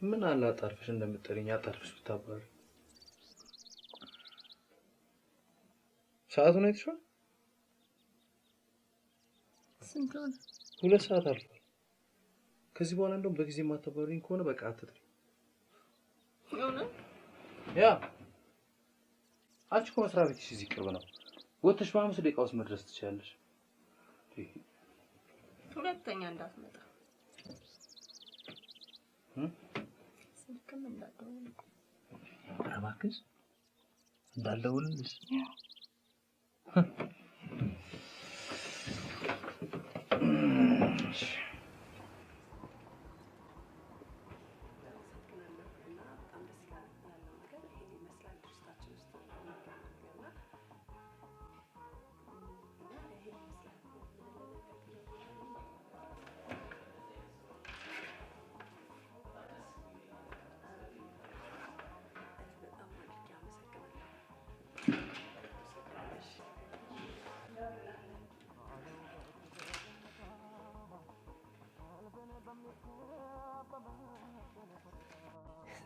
ምን አለ አጣርፍሽ እንደምትጠሪኝ አጣርፍሽ ብታባሪ ሰዓቱን አይተሽው ስንት ሆነ? 2 ሰዓት አልፏል። ከዚህ በኋላ እንደውም በጊዜ ማታባሪኝ ከሆነ በቃ አትጥሪ። ያ አንቺ እኮ መስሪያ ቤትሽ እዚህ ቅርብ ነው። ወጥተሽ በ5 ደቂቃ ውስጥ መድረስ ትችያለሽ። ሁለተኛ እንዳትመጣ ስልክም እንዳትደውል እባክሽ እንዳልደውልልሽ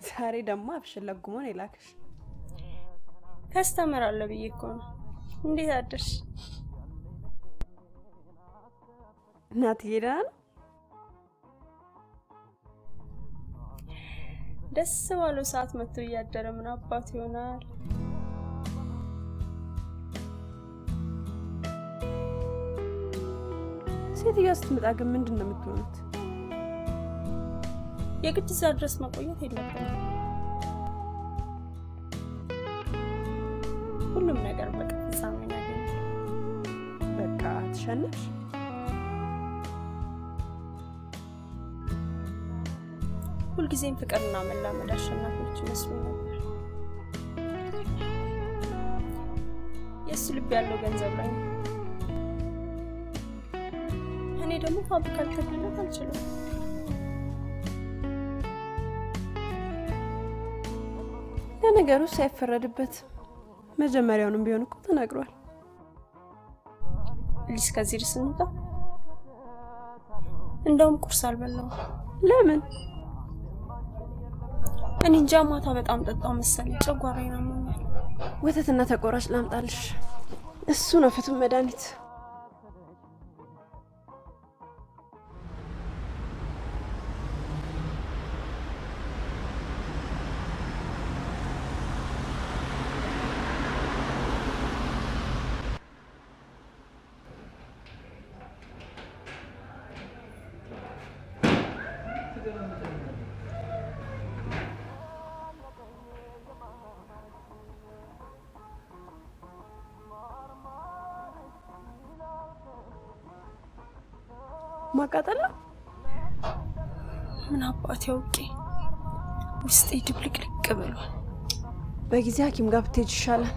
ዛሬ ደግሞ አብሽን ለጉሞን ይላክሽ ከስተመር አለ ብዬ እኮ ነው። እንዴት አደርሽ? እናትዬ ደህና ነው? ደስ ባለው ሰዓት መጥቶ እያደረ ምን አባት ይሆናል? ሴትዮዋ ስትመጣ ግን ምንድነው የምትሆኑት? የግድ እዛ ድረስ መቆየት የለብንም። ሁሉም ነገር በቃ ፍጻሜ ያገኛል። በቃ ተሸነፍሽ? ሁልጊዜም ፍቅርና መላመድ አሸናፊዎች ይመስሉኝ ነበር። የእሱ ልብ ያለው ገንዘብ ላይ ነው። እኔ ደግሞ ፋብሪካ ልከፍልለት አልችልም። ለነገሩ ሳይፈረድበት መጀመሪያውንም ቢሆን እኮ ተናግሯል። ሊስ ከዚህ ድረስ እንውጣ። እንደውም ቁርስ አልበላሁም። ለምን? እኔ እንጃ ማታ በጣም ጠጣሁ መሰለኝ። ጨጓራዬን አሞኛል። ወተትና ተቆራጭ ላምጣልሽ። እሱ ነው ፍቱን መድኃኒት። ማቃጠላ ምን አባት ያውቄ ውስጤ ድብልቅልቅ ብሏል። በጊዜ ሐኪም ጋር ብትሄጂ ይሻላል።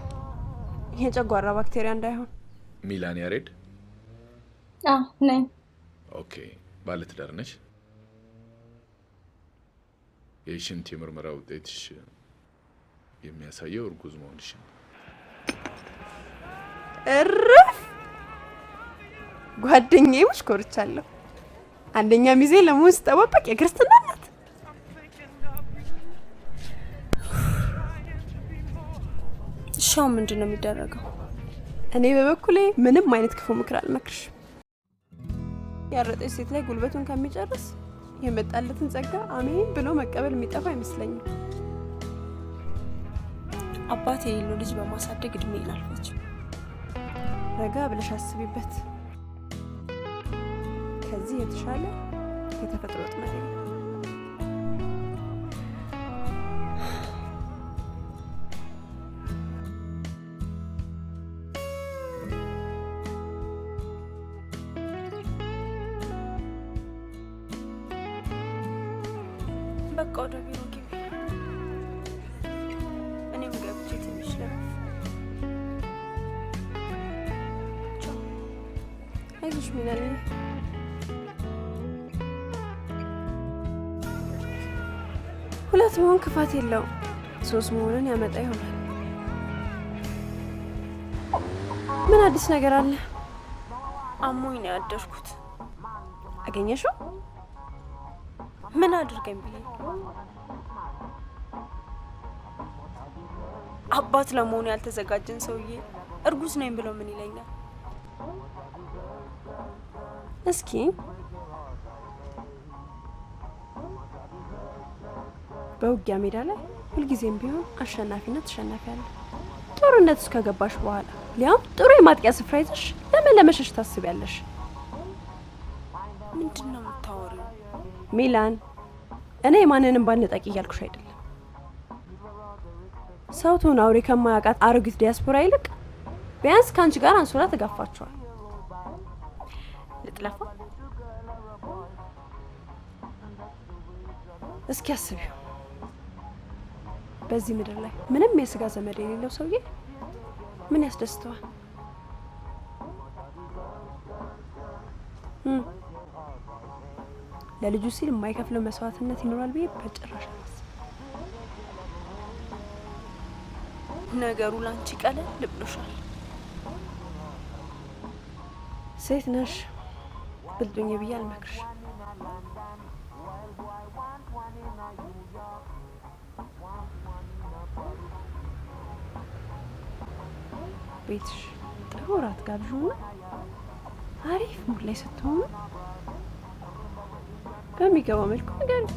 የጨጓራ ባክቴሪያ እንዳይሆን። ሚላን ያሬድ? ነኝ። ኦኬ። ባለትዳር ነሽ? የሽንት የምርመራ ውጤትሽ የሚያሳየው እርጉዝ መሆንሽን። እረፍ! ጓደኛዬ ሙሽኮርቻለሁ። አንደኛ ሚዜ ለመሆን ስጠባበቅ የክርስትና ናት። ሻው ምንድነው የሚደረገው? እኔ በበኩሌ ምንም አይነት ክፉ ምክር አልመክርሽ። ያረጠች ሴት ላይ ጉልበቱን ከሚጨርስ የመጣለትን ጸጋ አሜን ብሎ መቀበል የሚጠፋ አይመስለኝም። አባቴ የሌለው ልጅ በማሳደግ እድሜ ይላልፈች። ረጋ ብለሽ አስቢበት። ከዚህ የተሻለ የተፈጥሮ ጥመት ነው። በቃ ወደ ቢሮ ግቢ። እኔም ገብቼ ትንሽ ለምን አይዞሽ ሚላኔ። ሁለት መሆን ክፋት የለውም። 3 መሆንን ያመጣ ይሆናል። ምን አዲስ ነገር አለ? አሞኝ ነው ያደርኩት። አገኘሽው? ምን አድርገኝ ብዬ አባት ለመሆኑ ያልተዘጋጀን ሰውዬ እርጉዝ ነኝ ብሎ ምን ይለኛል? እስኪ በውጊያ ሜዳ ላይ ሁልጊዜም ቢሆን አሸናፊነት ተሸናፊያለሁ። ጦርነት ውስጥ ከገባሽ በኋላ ሊያም ጥሩ የማጥቂያ ስፍራ ይዘሽ ለምን ለመሸሽ ታስቢያለሽ? ምንድነው የምታወሪው? ሚላን፣ እኔ ማንንም ባልነጣቂ እያልኩሽ አይደለም። ሰውቱን አውሬ ከማያውቃት አሮጊት ዲያስፖራ ይልቅ ቢያንስ ከአንቺ ጋር አንሶላ ተጋፋቸዋል። ልጥለፋ? እስኪ አስቢው፣ በዚህ ምድር ላይ ምንም የስጋ ዘመድ የሌለው ሰውዬ ምን ያስደስተዋል? ለልጁ ሲል የማይከፍለው መስዋዕትነት ይኖራል ብዬ በጭራሽ አላስብም። ነገሩ ላንቺ ቀለል ብሎሻል። ሴት ነሽ፣ ብልጡኝ ብዬ አልመክርሽ። ቤትሽ ጥሩ እራት ጋብዥውና አሪፍ ሙድ ላይ ስትሆኑ በሚገባው መልኩ ንገሪው።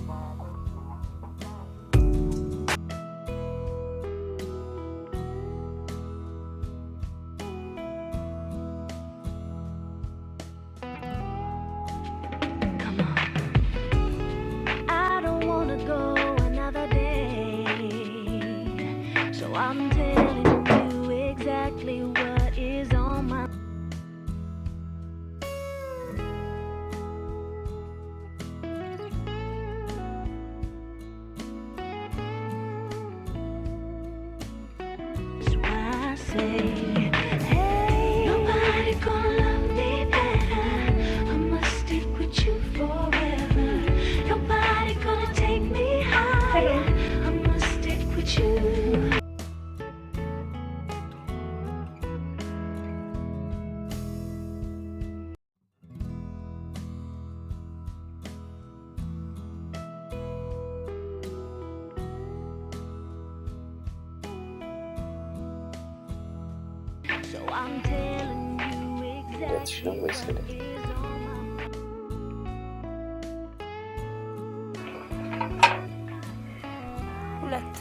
ሁለት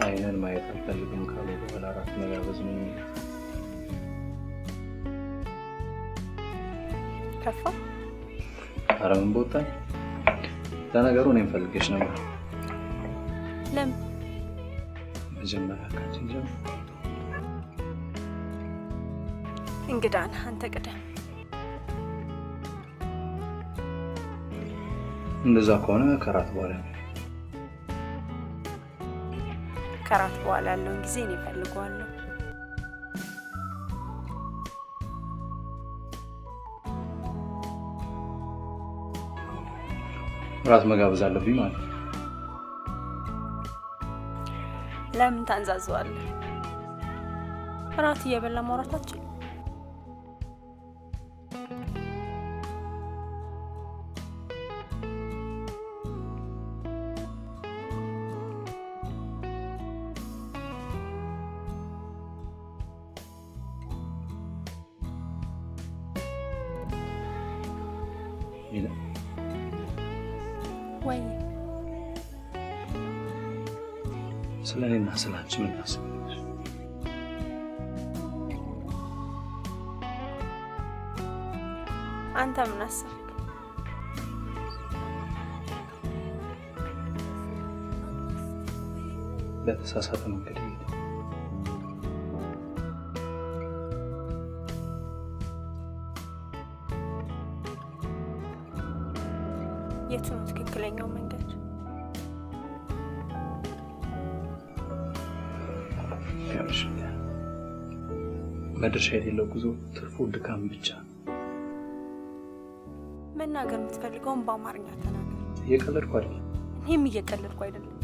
አይነን ማየት አልፈልግም ካሉ በኋላ አራት መጋበዝ ነው የሚለው። ከፋ? ኧረ ምን ቦታኝ። ለነገሩ እኔም ፈልጌሽ ነበር። ለምን? መጀመሪያ ካንቺን ጀምር። እንግዳ ነህ አንተ፣ ቅደም። እንደዛ ከሆነ ከራት በኋላ ነው። ከራት በኋላ ያለውን ጊዜ እኔ እፈልገዋለሁ። ራት መጋበዝ አለብኝ ማለት ነው። ለምን ታንዛዘዋለህ? ራት እየበላ ማውራታችን ወይ ስለኔና ስላንቺ ምን ታስቢያለሽ? አንተ ምን አሰብክ? በተሳሳተ መንገድ የቱ ነው ትክክለኛው መንገድ? መድረሻ የሌለው ጉዞ ትርፉ ድካም ብቻ። መናገር የምትፈልገውን በአማርኛ ተናገር። እየቀለድኩ አይደለም። እኔም እየቀለድኩ አይደለም።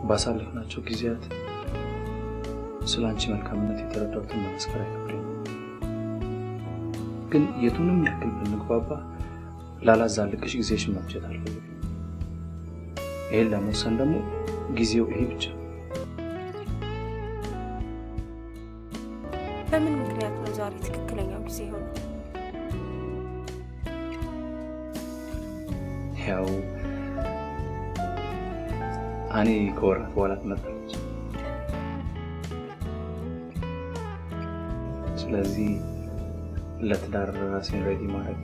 ባሳለፍናቸው ጊዜያት ስላንቺ መልካምነት የተረዳሁትን መመስከር አይከብደኝም። ግን የቱንም ያክል ብንግባባ ላላዛልቅሽ ጊዜሽን መፍጀት አልፈልግም። ይሄን ለመወሰን ደግሞ ጊዜው ይሄ ብቻ። በምን ምክንያት ነው ዛሬ ትክክለኛው ጊዜ ሆነ? ያው እኔ ከወራት በኋላ ትመጣለች። ስለዚህ ለትዳር ራሴን ሬዲ ማድረግ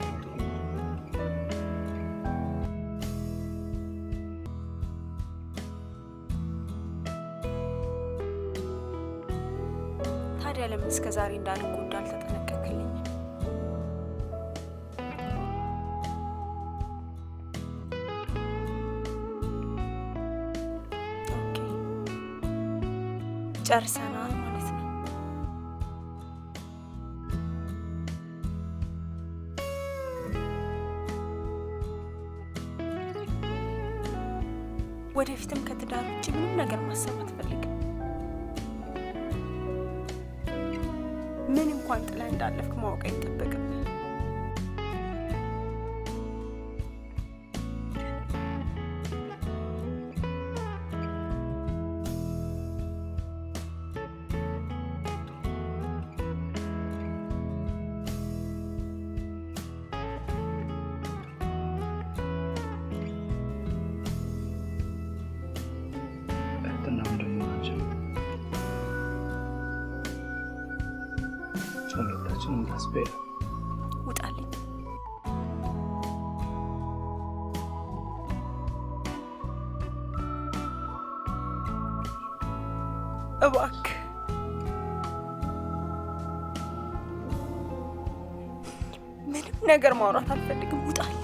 ታዲያ ለምን እስከ ዛሬ እንዳልጎዳ አልተጠነቀቅልኝም? ኦኬ ጨርሰናል ማለት ነው። ወደፊትም ከትዳር ውጭ ምንም ነገር ማሰብ አትፈልግም? ምን እንኳን ጥላ እንዳለፍክ ማወቅ አይጠበቅም። ሁለታችንም ታስበያ ውጣልኝ። እባክህ ምንም ነገር ማውራት አልፈልግም። ውጣልኝ።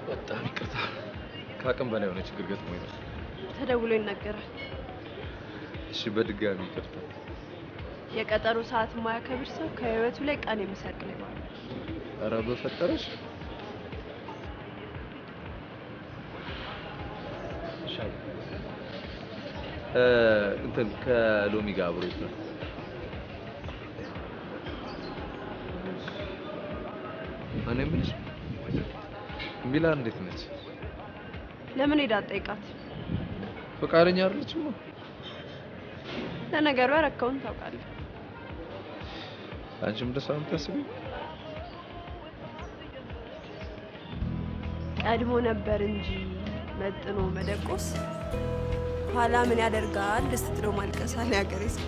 በጣም ይቅርታ፣ ከአቅም በላይ የሆነ ችግር ገጥሞኝ ነው። ተደውሎ ይነገራል። እሺ በድጋሚ ይቅርታ። የቀጠሮ ሰዓት የማያከብር ሰው ከህይወቱ ላይ ቀን የሚሰርቅ ነው። ኧረ በፈጠረሽ ሻይ እንትን ከሎሚ ጋር አብሮ ይስራል። እኔ የምልሽ ሚላን እንዴት ነች? ለምን ሄዳ አትጠይቃት? ፈቃደኛ አይደለችም። ለነገሩ ያረከውን ታውቃለህ። አንቺም እንደሷ ነው የምታስቢው? ቀድሞ ነበር እንጂ መጥኖ መደቆስ ኋላ ምን ያደርጋል ድስት ጥሎ ማልቀስ አለ ያገሬ ሰው።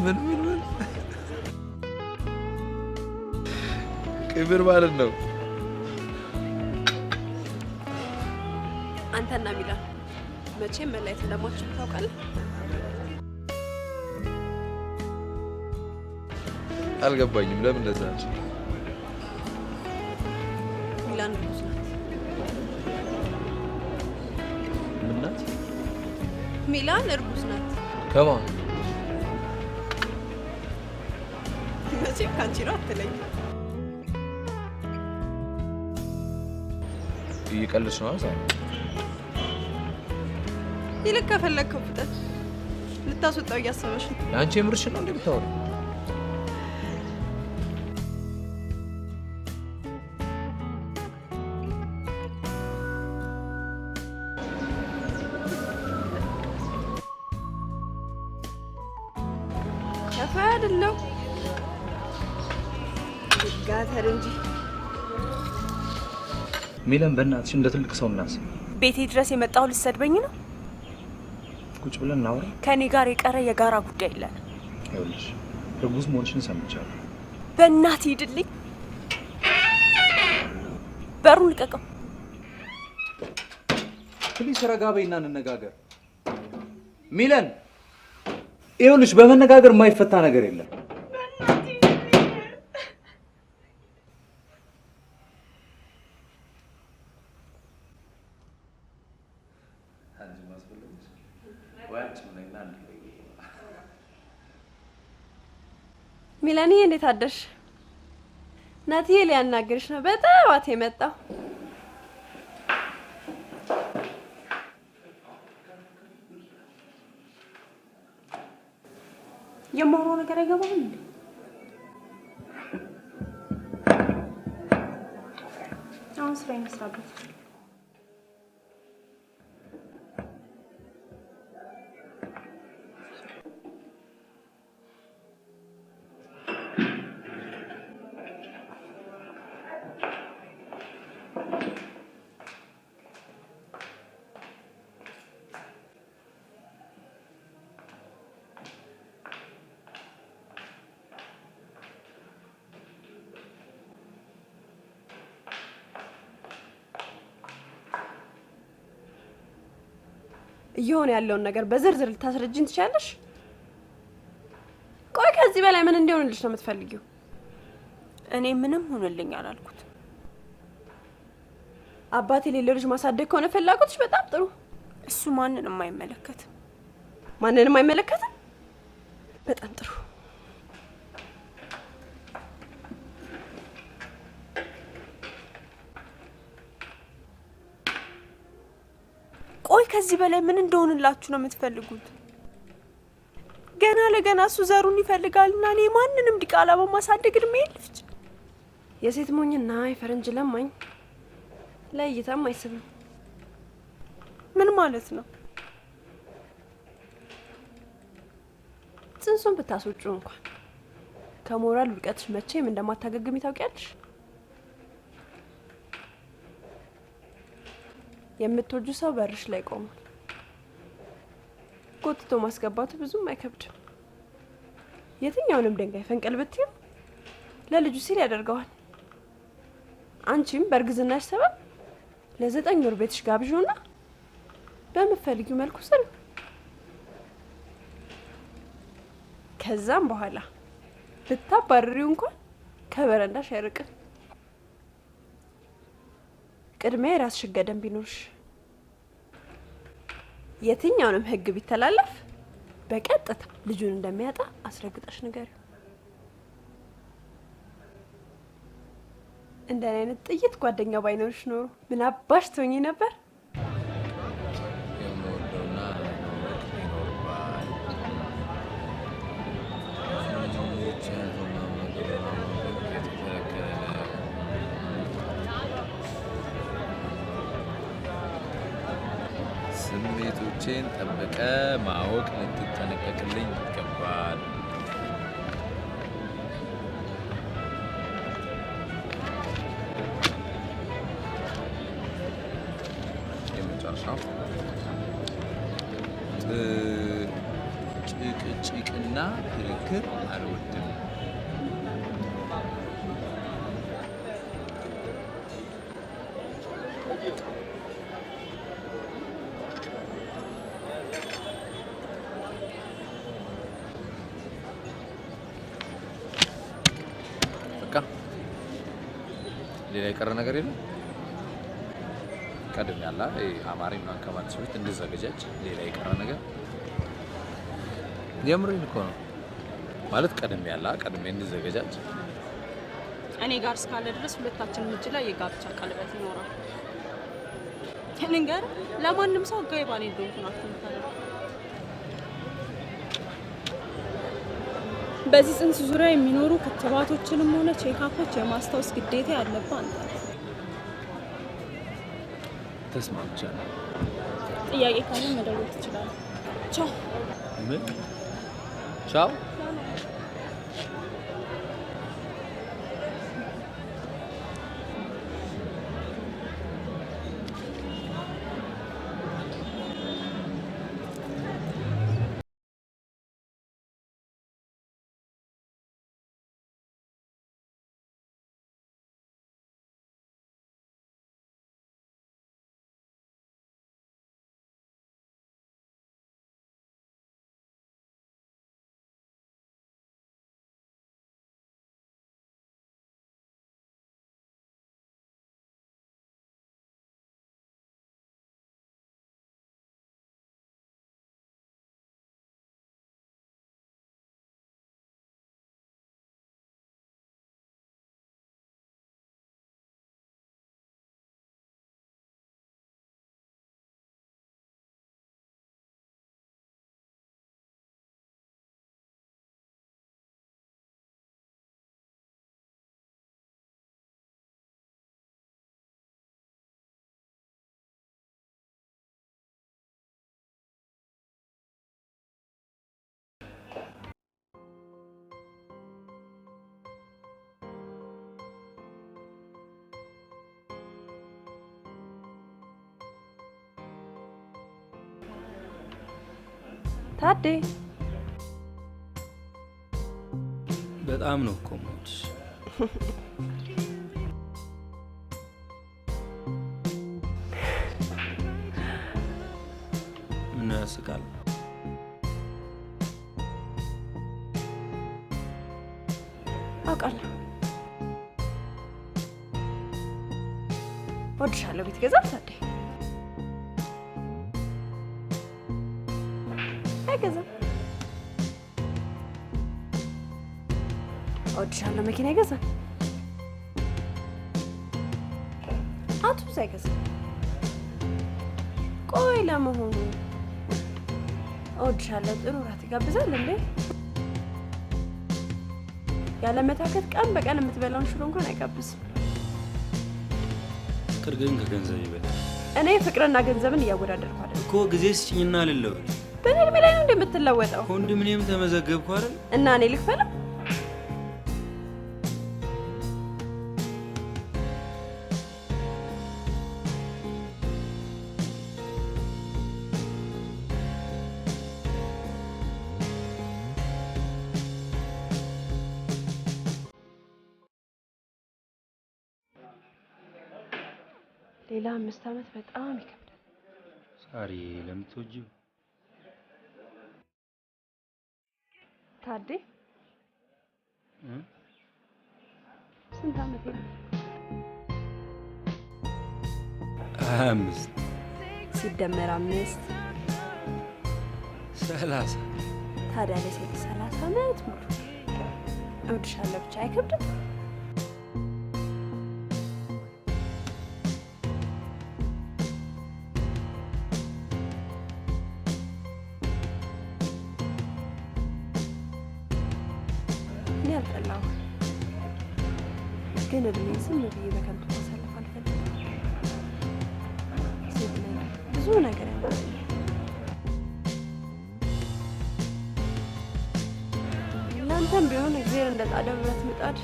ምን ክብር ማለት ነው። አንተና ሚላን መቼም መለየት እንደማትችሉ ታውቃለህ። አልገባኝም። ለምን እንደዛ አንቺ? ሚላን እርጉዝ ናት። ምን ናት? ሚላን እርጉዝ ናት። ከማን? መቼም ካንቺ ነው አትለኝ። እየቀለድሽ ነው ዛሬ? ይልቅ ከፈለግከው ፍጠን። ልታስወጣው እያሰበሽ ነው። አንቺ የምርሽ ነው እንዴ ብታወሪ? ከፋ አይደለም ጋተር እንጂ ሚለን በእናትሽ እንደ ትልቅ ሰው እናስብ። ቤቴ ድረስ የመጣው ልትሰድበኝ ነው? ቁጭ ብለን እናውራ። ከኔ ጋር የቀረ የጋራ ጉዳይ የለን። ይኸውልሽ እርጉዝ መሆንሽን ሰምቻለሁ። በእናትህ ሂድልኝ። በሩን ልቀቀው። ፕሊስ ረጋ በይና እንነጋገር። ሚለን ይኸውልሽ በመነጋገር የማይፈታ ነገር የለም። ሚለንዬ እንዴት አደርሽ? ናትዬ ሊያናግርሽ ነው በጠዋት የመጣው። የማወራው ነገር አይገባም እንዴ? አሁን ስራ ይመስራበት። እየሆነ ያለውን ነገር በዝርዝር ልታስረጅኝ ትችያለሽ? ቆይ ከዚህ በላይ ምን እንዲሆንልሽ ነው የምትፈልጊው? እኔ ምንም ሆነልኝ አላልኩት። አባቴ የሌለው ልጅ ማሳደግ ከሆነ ፍላጎትሽ በጣም ጥሩ። እሱ ማንንም አይመለከትም። ማንንም አይመለከትም? በጣም ጥሩ። ቆይ ከዚህ በላይ ምን እንደሆንላችሁ ነው የምትፈልጉት? ገና ለገና እሱ ዘሩን ይፈልጋልና እኔ ማንንም ዲቃላ በማሳደግ እድሜ ልፍጭ። የሴት ሞኝና የፈረንጅ ለማኝ ለእይታም አይስብም። ምን ማለት ነው? ጽንሱን ብታስወጩ እንኳን ከሞራል ውድቀትሽ መቼም እንደማታገግሚ ታውቂያለሽ። የምትወጁ ሰው በርሽ ላይ ቆሟል። ጎትቶ ማስገባቱ ብዙም አይከብድም። የትኛውንም ድንጋይ ፈንቀል ብትይው ለልጁ ሲል ያደርገዋል። አንቺም በእርግዝናሽ ሰበብ ለ9 ወር ቤትሽ ጋብዥውና በምትፈልጊው መልኩ ስሪ። ከዛም በኋላ ብታባርሪው እንኳን ከበረንዳሽ አይርቅም። ቅድሚያ የራስሽ ገደም ቢኖርሽ የትኛውንም ህግ ቢተላለፍ በቀጥታ ልጁን እንደሚያጣ አስረግጠሽ ንገሪው። እንደኔ አይነት ጥይት ጓደኛ ባይኖርሽ ኖሮ ምን አባሽ ትሆኚ ነበር? ስሜቶቼን ጠብቀ ማወቅ ልትጠነቀቅልኝ ይገባል። የመጨረሻው ጭቅጭቅና ክርክር አልወድም። ሌላ የቀረ ነገር የለም። ቀደም ያለ አማርኛ አካባቢ ሰዎች እንድዘገጃጅ ሌላ የቀረ ነገር የምሬን እኮ ነው ማለት ቀደም እንድዘገጃጅ እኔ ጋር እስካለ ድረስ ሁለታችንም እጅ ላይ የጋብቻ ቀለበት ይኖራል። እንንገር ለማንም ሰው ጋር ባኔ እንደሆነ አትምታለህ። በዚህ ጽንስ ዙሪያ የሚኖሩ ክትባቶችንም ሆነ ቼክአፖች የማስታወስ ግዴታ ያለብህ አንተ ነህ። ተስማምቻለሁ። ጥያቄ ካለ መደወል ትችላለህ። ቻው። ምን? ቻው። ታዴ በጣም ነው እኮ የምወድሽ። ምን ያስቃል? አውቃለሁ። እወድሻለሁ። ቤት ገዛል ታዴ? አይገዛም። እወድሻለሁ። መኪና ይገዛል? አውቶቡስ አይገዛም። ቆይ ለመሆኑ እወድሻለሁ ጥሩ እራት ይጋብዛል እንዴ? ያለ መታከት ቀን በቀን የምትበላውን ሽሮ እንኳን አይጋብዝም። ፍቅር ግን ከገንዘብ ይበልጣል። እኔ ፍቅርና ገንዘብን እያወዳደርኩ አይደል እኮ። ጊዜ ስጭኝና ልለወጥ። በእኔ እድሜ ላይ ነው እንደምትለወጠው። ኮንዶሚኒየም ተመዘገብኩ አይደል? እና እኔ ልክፈለው? ሌላ 5 ዓመት በጣም ይከብዳል። ሳሪ ለምትወጂው ታዴ ስንት ዓመት ነው? 25 ሲደመር 5 30። ታዲያ ለሴት 30 ዓመት ሙሉ እወድሻለሁ ብቻ አይከብድም? ያልጠላው ግን እድሜ ዝም ብዬ በከንቱ ማሳለፍ አልፈልግም። ሴት ነኝ፣ ብዙ ነገር ያማረኛል። ለአንተም ቢሆን እግዚአብሔር እንደ ጣደው ብረት ምጣድ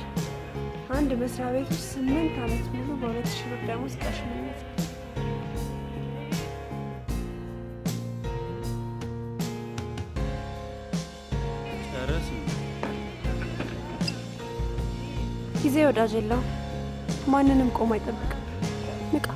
አንድ መስሪያ ቤት ውስጥ 8 ዓመት ሙሉ በ2,000 ብር ደሞዝ ቀሽምነት ነው። ጊዜ ወዳጅ የለውም። ማንንም ቆሞ አይጠብቅም። ንቃ።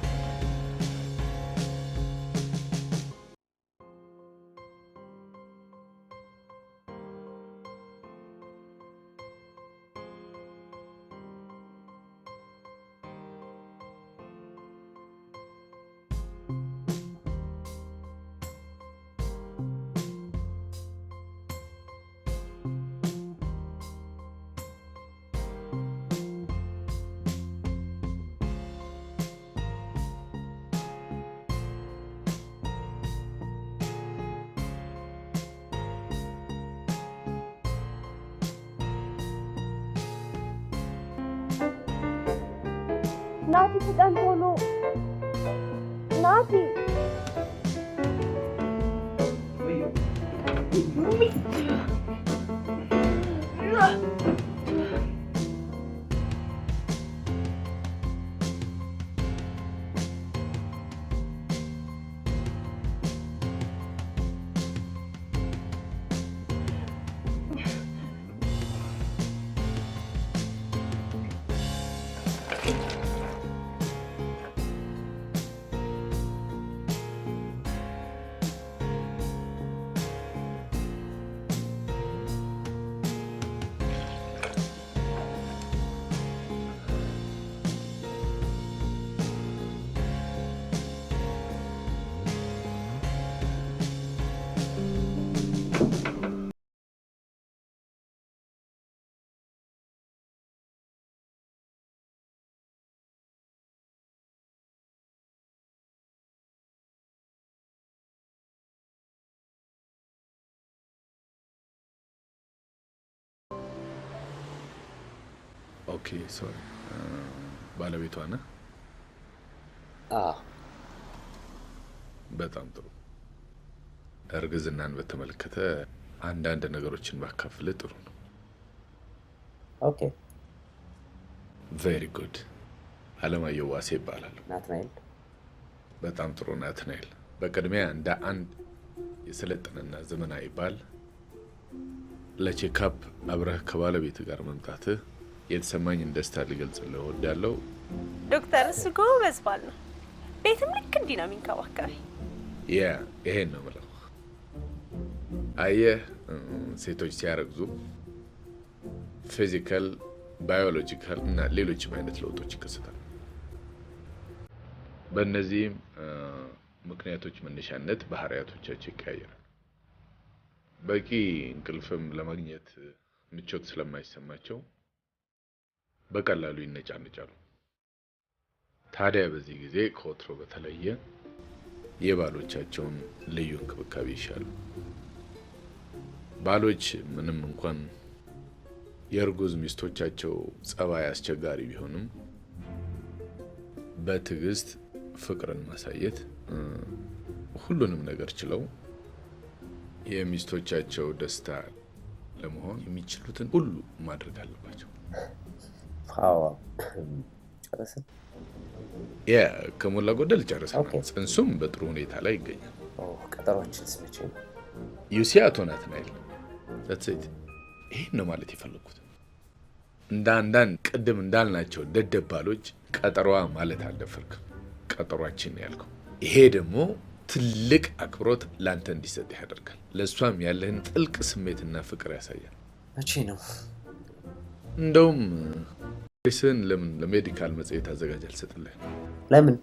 ናቲ ፍጠን ቶሎ ናቲ። ኦኬ ሶሪ ባለቤቷ ነህ? በጣም ጥሩ። እርግዝናን በተመለከተ አንዳንድ ነገሮችን ባካፍል ጥሩ ነው። ኦኬ ቬሪ ጉድ። አለማየሁ ዋሴ ይባላል። ናትናኤል። በጣም ጥሩ ናትናኤል። በቅድሚያ እንደ አንድ የሰለጠነና ዘመናዊ ባል ለቼክአፕ አብረህ ከባለቤት ጋር መምጣትህ የተሰማኝን ደስታ ልገልጽልህ እወዳለሁ። ዶክተር እሱ ጎበዝ ባል ነው። ቤትም ልክ እንዲህ ነው የሚንከባከበኝ። ይሄን ነው የምለው። አየህ ሴቶች ሲያረግዙ ፊዚካል፣ ባዮሎጂካል እና ሌሎችም አይነት ለውጦች ይከሰታሉ። በእነዚህም ምክንያቶች መነሻነት ባህሪያቶቻቸው ይቀያየራል። በቂ እንቅልፍም ለማግኘት ምቾት ስለማይሰማቸው በቀላሉ ይነጫነጫሉ። ታዲያ በዚህ ጊዜ ከወትሮ በተለየ የባሎቻቸውን ልዩ እንክብካቤ ይሻሉ። ባሎች ምንም እንኳን የእርጉዝ ሚስቶቻቸው ጸባይ አስቸጋሪ ቢሆንም በትዕግስት ፍቅርን ማሳየት ሁሉንም ነገር ችለው የሚስቶቻቸው ደስታ ለመሆን የሚችሉትን ሁሉ ማድረግ አለባቸው። ከሞላ ጎደል ጨርሰናል። ጽንሱም በጥሩ ሁኔታ ላይ ይገኛል። ቀጠሮችን ስመቼ ነው ዩሲ አቶ ናትናኤል ሴት ይህን ነው ማለት የፈለግኩት። እንደ አንዳንድ ቅድም እንዳልናቸው ደደብ ባሎች ቀጠሯ ማለት አልደፈርክም። ቀጠሯችን ያልከው ይሄ ደግሞ ትልቅ አክብሮት ላንተ እንዲሰጥ ያደርጋል። ለእሷም ያለህን ጥልቅ ስሜትና ፍቅር ያሳያል። መቼ ነው? እንደውም ስን ለምን ለሜዲካል መጽሔት አዘጋጅ አልሰጥልህ? ለምን?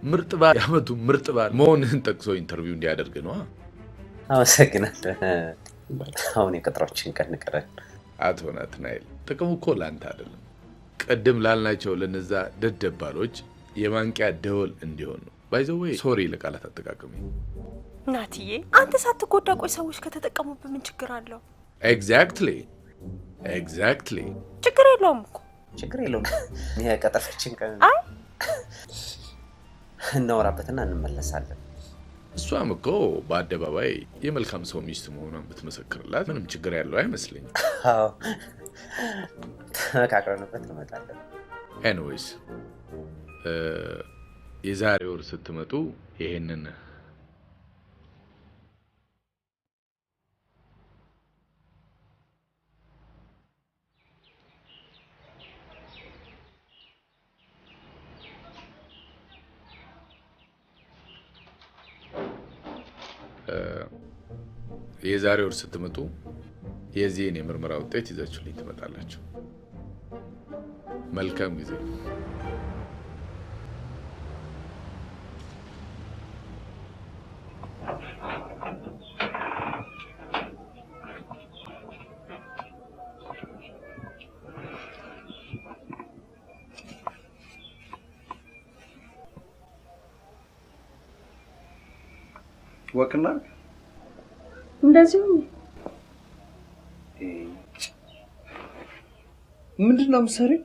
ምርጥ ባል ያመቱ ምርጥ ባል መሆንህን ጠቅሶ ኢንተርቪው እንዲያደርግ ነው። አመሰግናለሁ። አሁን የቀጠሯችን ቀን ቀረን። አቶ ናትናኤል ጥቅሙ እኮ ላንተ አይደለም፣ ቅድም ላልናቸው ለነዛ ደደብ ባሎች የማንቂያ ደወል እንዲሆን ነው። ባይ ዘ ዌይ ሶሪ ለቃላት አጠቃቀሚ። ናትዬ አንተ ሳትጎዳ ቆይ ሰዎች ከተጠቀሙበት ምን ችግር አለው? ኤግዛክትሊ ችግር የለውም እኮ ችግር የለውም። የቀጠሯችን ቀን እናወራበትና እንመለሳለን። እሷም እኮ በአደባባይ የመልካም ሰው ሚስት መሆኗን ብትመሰክርላት ምንም ችግር ያለው አይመስለኝም። አዎ ተመካክረንበት እንመጣለን። ኤኒዌይስ የዛሬ ወር ስትመጡ ይሄንን የዚህን የምርመራ ውጤት ይዛችሁልኝ ትመጣላችሁ። መልካም ጊዜ። ወክና እንደዚሁ ምንድነው የምትሰሪው?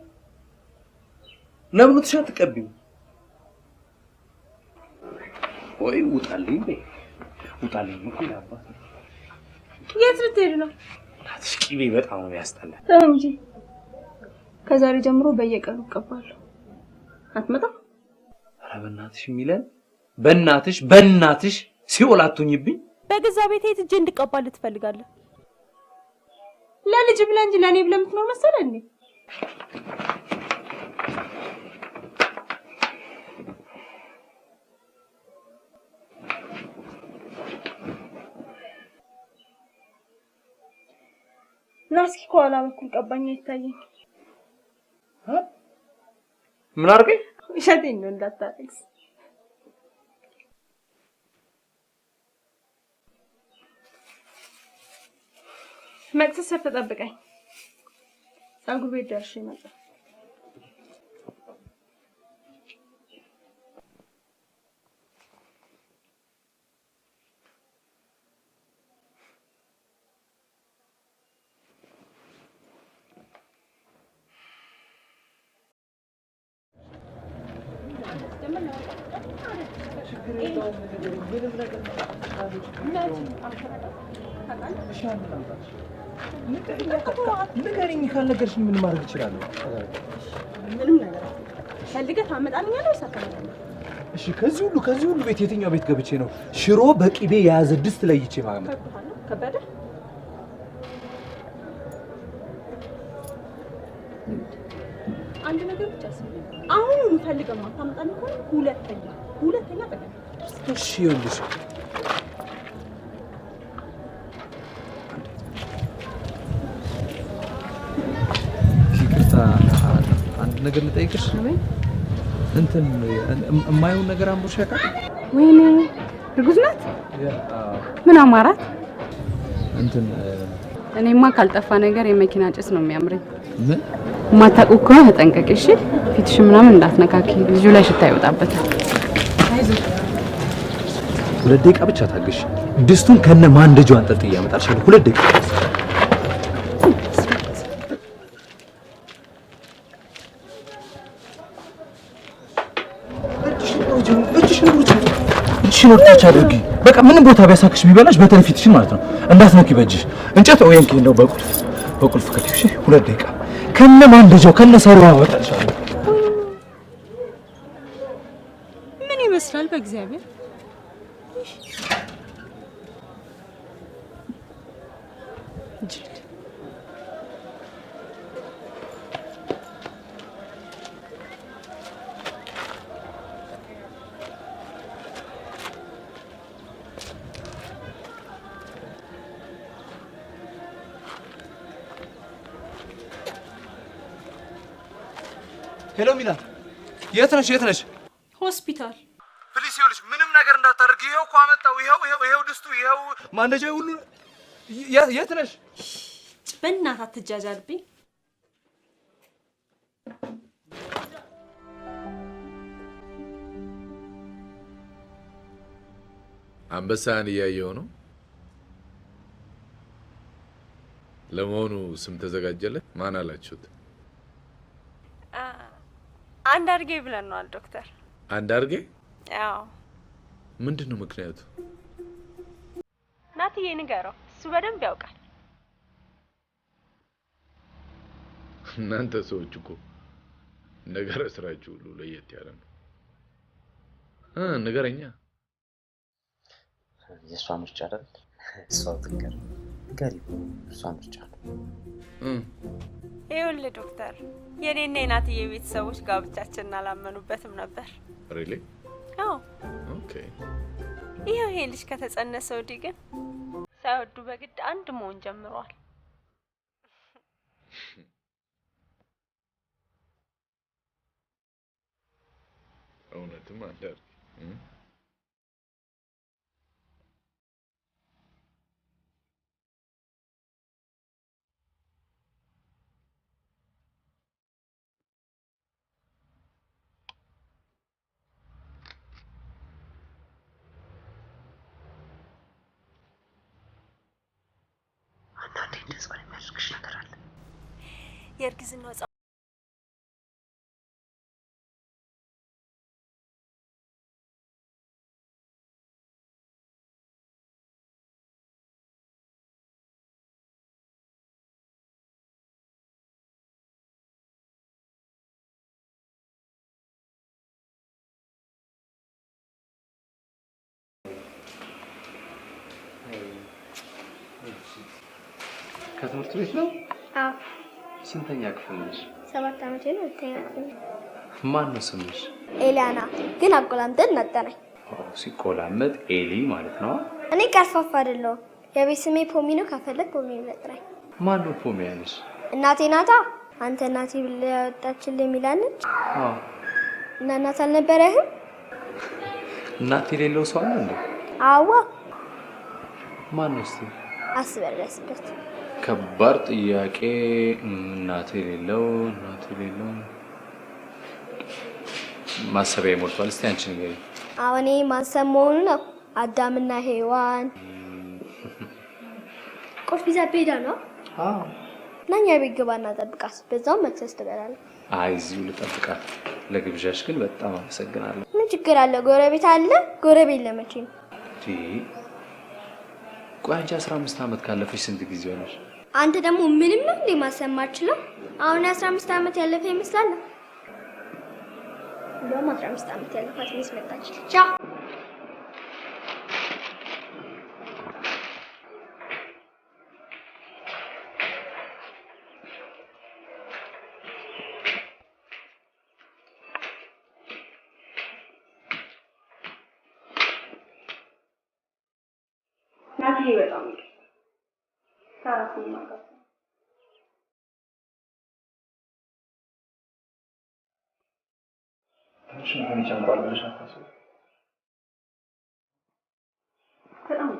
ለምን ትሻት ተቀቢው? ወይ ውጣልኝ በይ ውጣልኝ። ምን አባቱ የት ልትሄድ ነው? ታትሽ ቂቤ በጣም ነው ያስጠላል። ተው እንጂ ከዛሬ ጀምሮ በየቀኑ እቀባለሁ። አትመጣም? ኧረ በእናትሽ ሚለን በእናትሽ ሲኦል አትሁኝብኝ። በገዛ ቤቴ እጄ እንድቀባልህ ትፈልጋለህ? ለልጅ ብለህ እንጂ ለኔ ብለህ የምትኖር መሰለህ እንዴ? ናስኪ ከኋላ በኩል ቀባኝ አይታየኝ። ምን አድርገኝ? እሸቴን ነው እንዳታለቅስ። መቅሰስ ተጠብቀኝ። ፀጉር ቤት ደርሼ እመጣለሁ። ንገሪኝ ካልነገርሽኝ ምን ማድረግ እችላለሁ? ምንም ነገር ፈልገህ ታመጣልኛለህ ወይስ አታመጣልኝም? እሺ ከዚህ ሁሉ ቤት የትኛው ቤት ገብቼ ነው ሽሮ በቂቤ የያዘ ድስት ለይቼ ማመጣ? ከበደ አንድ ነገር ብቻ አስብ። አሁን እንፈልገው ማታመጣን እኮ ሁለተኛ ጠቀም። እሺ ይኸውልሽ ይቅርታ አንድ ነገር ልጠይቅሽ። እንትን የማይሆን ነገር አምሮሽ ያውቃል? ወይኔ እርጉዝ ናት? ምን አማራት? እንትን እኔማ ካልጠፋ ነገር የመኪና ጭስ ነው የሚያምረኝ። ምን ማታውቁ ከሆነ ተጠንቀቂ እሺ። ፊትሽ ምናምን እንዳትነካኪ፣ ልጁ ላይ ሽታ ይወጣበታል። አይዞህ 2 ደቂቃ ብቻ ታገሽ። ድስቱን ከነ ማንደጃው አንጠልጥዬ አመጣልሻለሁ። 2 ደቂቃ እጅሽን ወጣች አድርጊ። በቃ ምንም ቦታ ቢያሳክሽ ቢበላሽ በተለይ ፊትሽን ማለት ነው እንዳትነኪ በእጅሽ። እንጨት ወይ እንኪ ነው በቁልፍ ከትፍሽ 2 ደቂቃ ከነ ማንደጃው ከነ ሰሩ አወጣልሻለሁ። ምን ይመስላል በእግዚአብሔር? ሄሎ ሚላት፣ የት ነሽ? ሆስፒታል። ፕሊስ ይኸውልሽ፣ ምንም ነገር እንዳታደርጊ። ይኸው እኮ አመጣው። ይኸው ድስቱ፣ ይኸው ማንደጃው ሁሉ። የት ነሽ? በእናትህ አትጃጃልብኝ። አንበሳን እያየው ነው። ለመሆኑ ስም ተዘጋጀለት? ማን አላችሁት? አንዳርጌ ብለናል ዶክተር። አንዳርጌ? አዎ። ምንድነው ምክንያቱ? ናትዬ ንገረው፣ እሱ በደንብ ያውቃል። እናንተ ሰዎች እኮ ነገረ ስራችሁ ሁሉ ለየት ያለ ነው። ንገረኛ። የእሷ ምርጫ አይደል? እሷ ትንገር እሷ ምርጫ ነው። ይኸውልህ ዶክተር፣ የኔና የናትዬ ቤተሰቦች ጋብቻችንን አላመኑበትም ነበር። ሪሊ? አዎ። ኦኬ። ይሄ ልጅ ከተጸነሰ ወዲህ ግን ሳይወዱ በግድ አንድ መሆን ጀምረዋል። እውነትም አንዳርጌ እንደዚህ የሚያደርግሽ ነገር አለ። የእርግዝናው ከትምህርት ቤት ነው? አዎ። ስንተኛ ክፍል ነሽ? 7 ዓመቴ ነው። ተያክኝ። ማን ነው ስምሽ? ኤሊያና፣ ግን አቆላምጠን ነጠረኝ። ሲቆላመጥ ኤሊ ማለት ነው። እኔ ቀርፋፋ አይደለሁም። የቤት ስሜ ፖሚ ነው። ከፈለክ ፖሚ ነጥረኝ። ማን ነው ፖሚ ያለሽ? እናቴ ናታ። አንተ እናቴ ብለ ያወጣችልኝ ሚላነች። አዎ። እና እናት አልነበረህም? እናት የሌለው ሰው አለ እንዴ? አዋ። ማን ነው እስቲ? አስበረስበት። ከባድ ጥያቄ። እናት የሌለው ማሰቢያ ይሞልቷል። እስቲ አንቺ ንገሪኝ። አሁን ማሰብ መሆኑ ነው። አዳምና ሔዋን ቁርስ ይዛ ሄዳ ነው። አዎ። ናኛ ቤት ግባና ጠብቃት። በዛው መክሰስ ትበላለህ። አይ እዚሁ ልጠብቃት። ለግብዣሽ ግን በጣም አመሰግናለሁ። ምን ችግር አለ? ጎረቤት አለ። ጎረቤት ለመቼ ነው? ቆይ አንቺ 15 ዓመት ካለፈሽ ስንት ጊዜ ሆነሽ? አንተ ደግሞ ምንም ነው እንዴ ማሰማችለው? አሁን 15 ዓመት ያለፈ ይመስላል። እንደውም 15 ዓመት ያለፋት ሚስ መጣች። ቻው ናቲ በጣም ታራፉ ማለት شنو يجمعوا على الشخص በጣም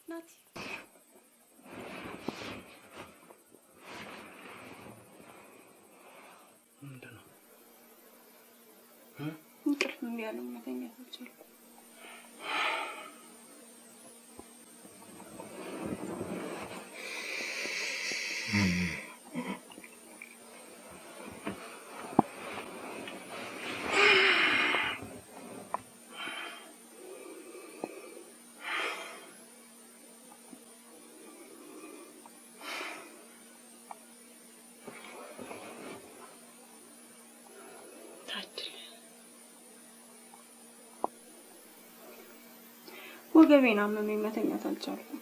ናቲ ምንድነው? እንቅልፍ ምን ያለው መተኛት አልቻልኩም። ወገቤን አመመኝ መተኛት አልቻልኩም።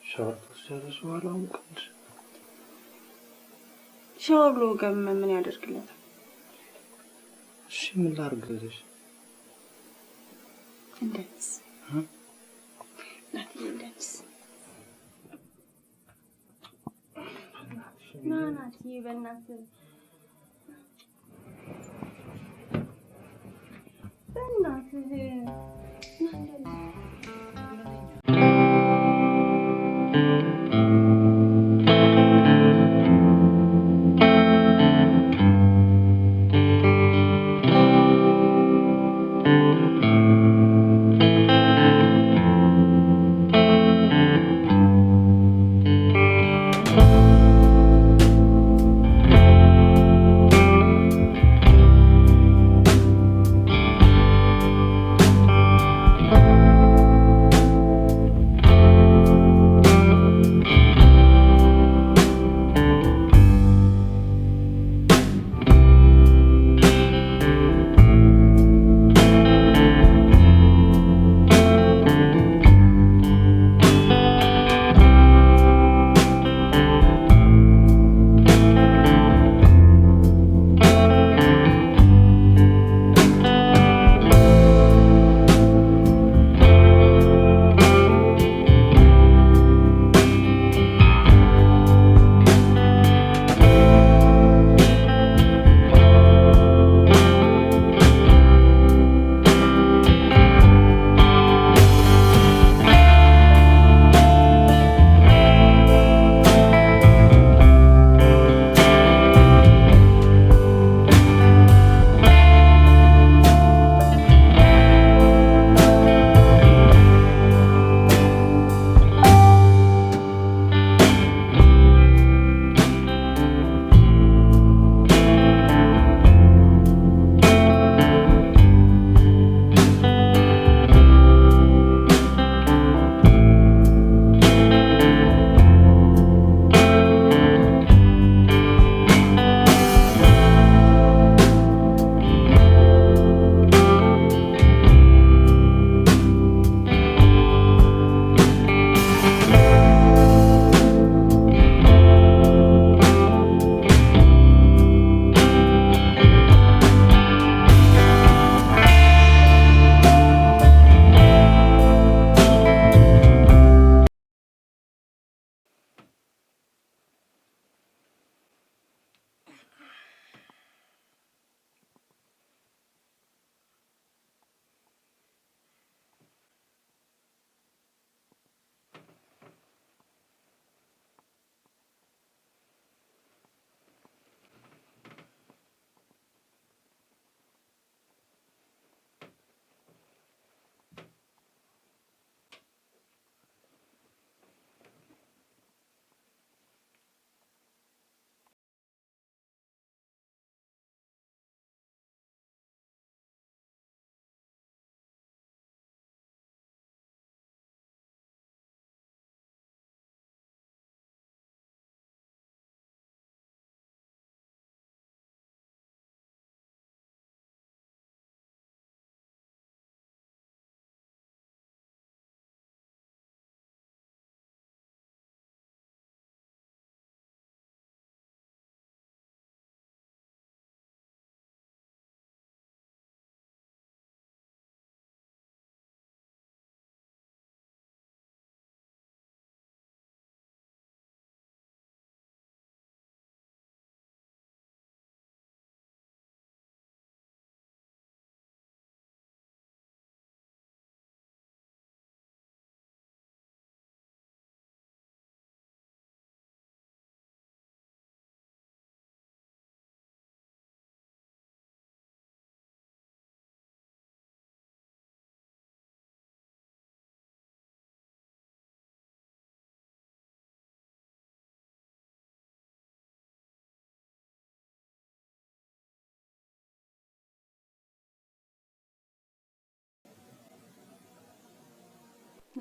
ሻወር ትወስጃለሽ? በኋላ ሙቀት ሻወር ለወገብ ምን ያደርግለታል? እሺ ምን ላድርግልሽ? እንደዚህ ናቲ እንደዚህ ናቲ በእናትህ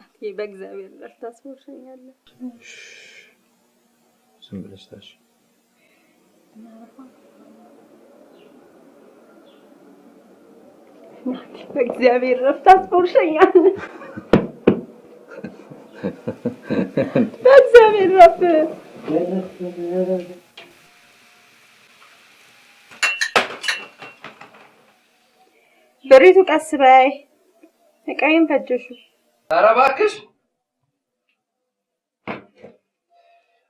እናቴ በእግዚአብሔር ረድታ ታስቦርሸኛለህ። ዝም ብለሽ ታሽ በእግዚአብሔር ረድታ ታስቦርሸኛለህ። በእግዚአብሔር ረድታ በሬቱ ቀስ በይ እቃዬን ፈጀሹ። ኧረ እባክሽ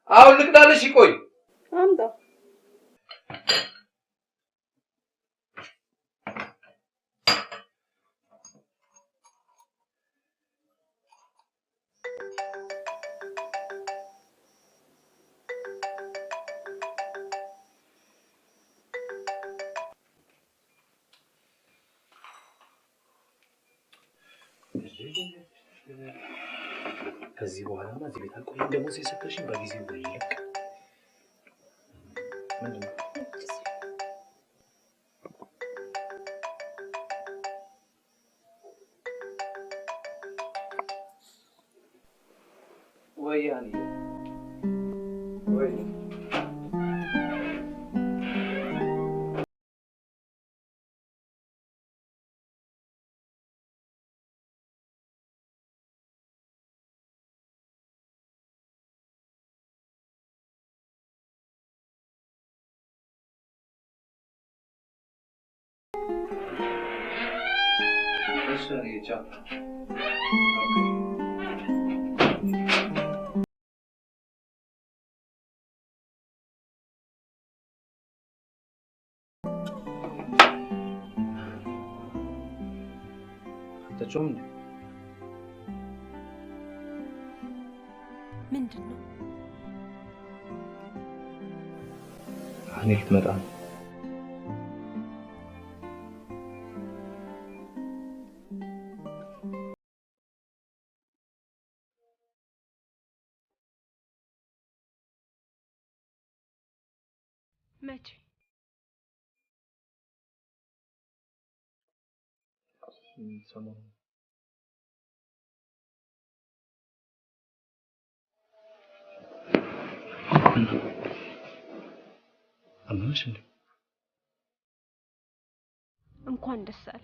አሁን ልቅዳልሽ። ይቆይ አምጣ። ከዚህ በኋላማ እዚህ ቤት አልቆይም። ደሞዝ የሰጠሽኝ በጊዜው ልቅ ምንድን ነው? ወያኔ ወይ ምንድን ነው? እኔ ልትመጣ ነው። መቼ? ሰሞኑን አመመሽ እንዴ? እንኳን ደስ አለ።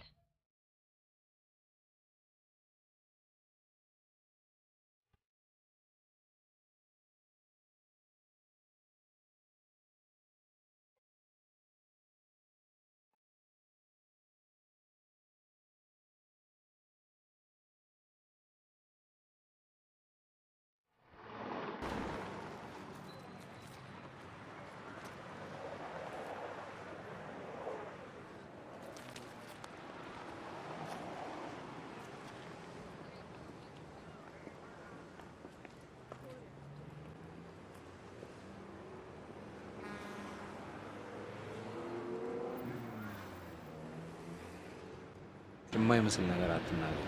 የማይመስል ነገር አትናገር።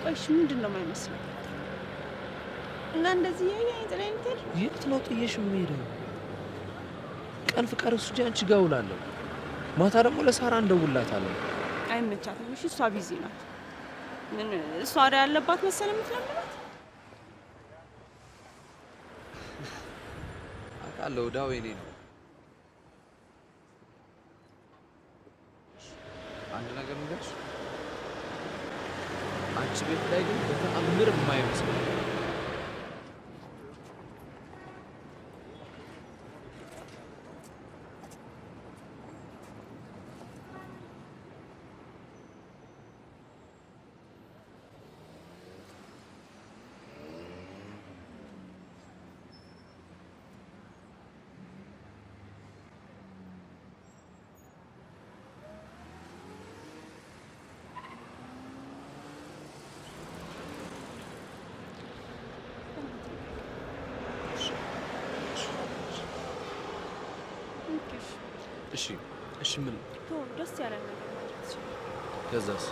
ቆይሽ ምንድን ነው የማይመስለው? እና እንደዚህ ያያኝ ጥለኝ ልትሄድ? የት ነው ጥዬሽ የምሄደው? ቀን ፍቃድ ወስጄ አንቺ ጋር እውላለሁ። ማታ ደግሞ ለሳራ እንደውላታለሁ። አይመቻትም። እሺ እሷ ቢዚ ናት። ምን እሷ አይደል ያለባት መሰለ የምትለምናት? አውቃለሁ። ዳው የኔ ነው። አንድ ነገር ንገርሽ፣ አንቺ ቤት ላይ ግን በተአምር የማይመስል እሺ ምን ደስ ያለ ነገር ማለት ይችላል። ከዛስ?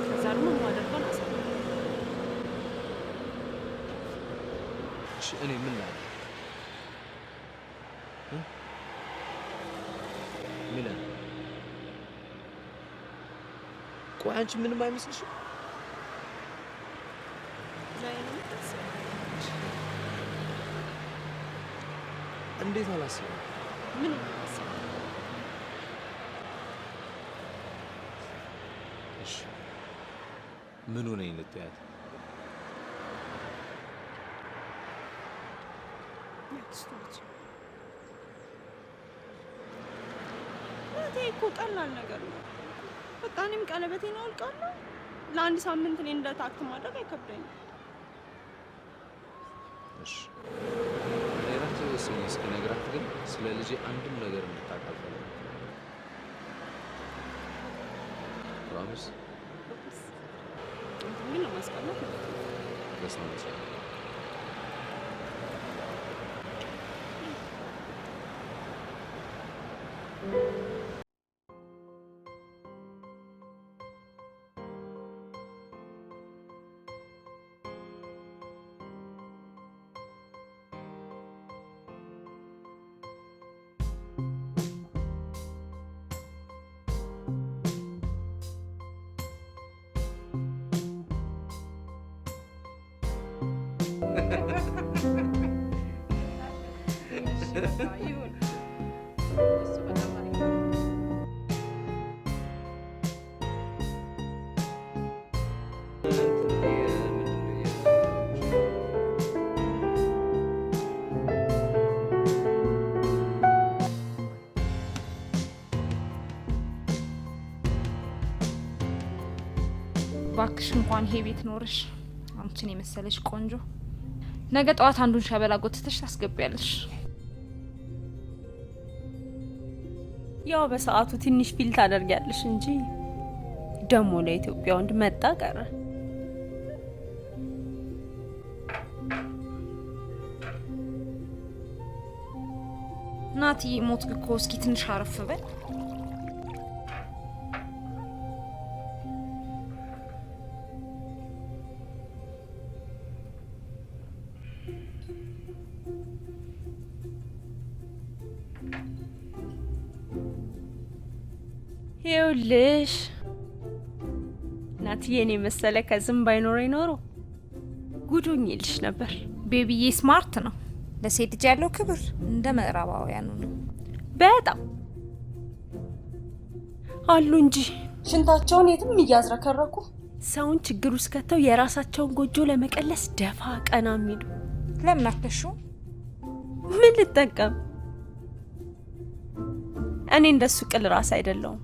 ከዛ ደግሞ ማደርጋን አሳብ። እሺ እኔ ምን ላድርግ? ሚለን ቆይ አንቺ ምንም አይመስልሽም? እንደማይሆን ነው የምታስበው? እንዴት አላስብም? ምን አላስብም? እሺ ምኑ ነኝ ልትያት? ያክስቶች እቴ እኮ ቀላል ነገር ነው። በቃ እኔም ቀለበቴን አውልቃለሁ። ለአንድ ሳምንት እኔ እንደ ታክት ማድረግ አይከብደኝም። እሺ ለራሴ ወስኜ እስክነግራት ግን ስለ ልጄ አንድም ነገር እንድታውቅ አልፈልግም። ፕሮሚስ? ምን ነው ማስቀመጥ ነው? በስመ አብ። ባክሽ እንኳን ይሄ ቤት ኖርሽ አንቺን የመሰለሽ ቆንጆ ነገ ጠዋት አንዱን ሸበላ ጎትተሽ ታስገቢያለሽ። ያው በሰዓቱ ትንሽ ፊል ታደርጊያለሽ እንጂ ደሞ ለኢትዮጵያ ወንድ መጣ ቀረ። ናቲ ሞትክ እኮ እስኪ ትንሽ አረፍ በል። ይኸውልሽ ናትዬ እኔ መሰለ ከዝም ባይኖረኝ ኖሮ ጉዱኝ ይልሽ ነበር። ቤቢዬ ስማርት ነው። ለሴት ልጅ ያለው ክብር እንደ ምዕራባውያኑ ነው። በጣም አሉ እንጂ ሽንታቸውን የትም እያዝረከረኩ ሰውን ችግር ውስጥ ከተው የራሳቸውን ጎጆ ለመቀለስ ደፋ ቀና የሚሉ። ለምን አትነሹ? ምን ልጠቀም? እኔ እንደሱ ቅል ራስ አይደለሁም።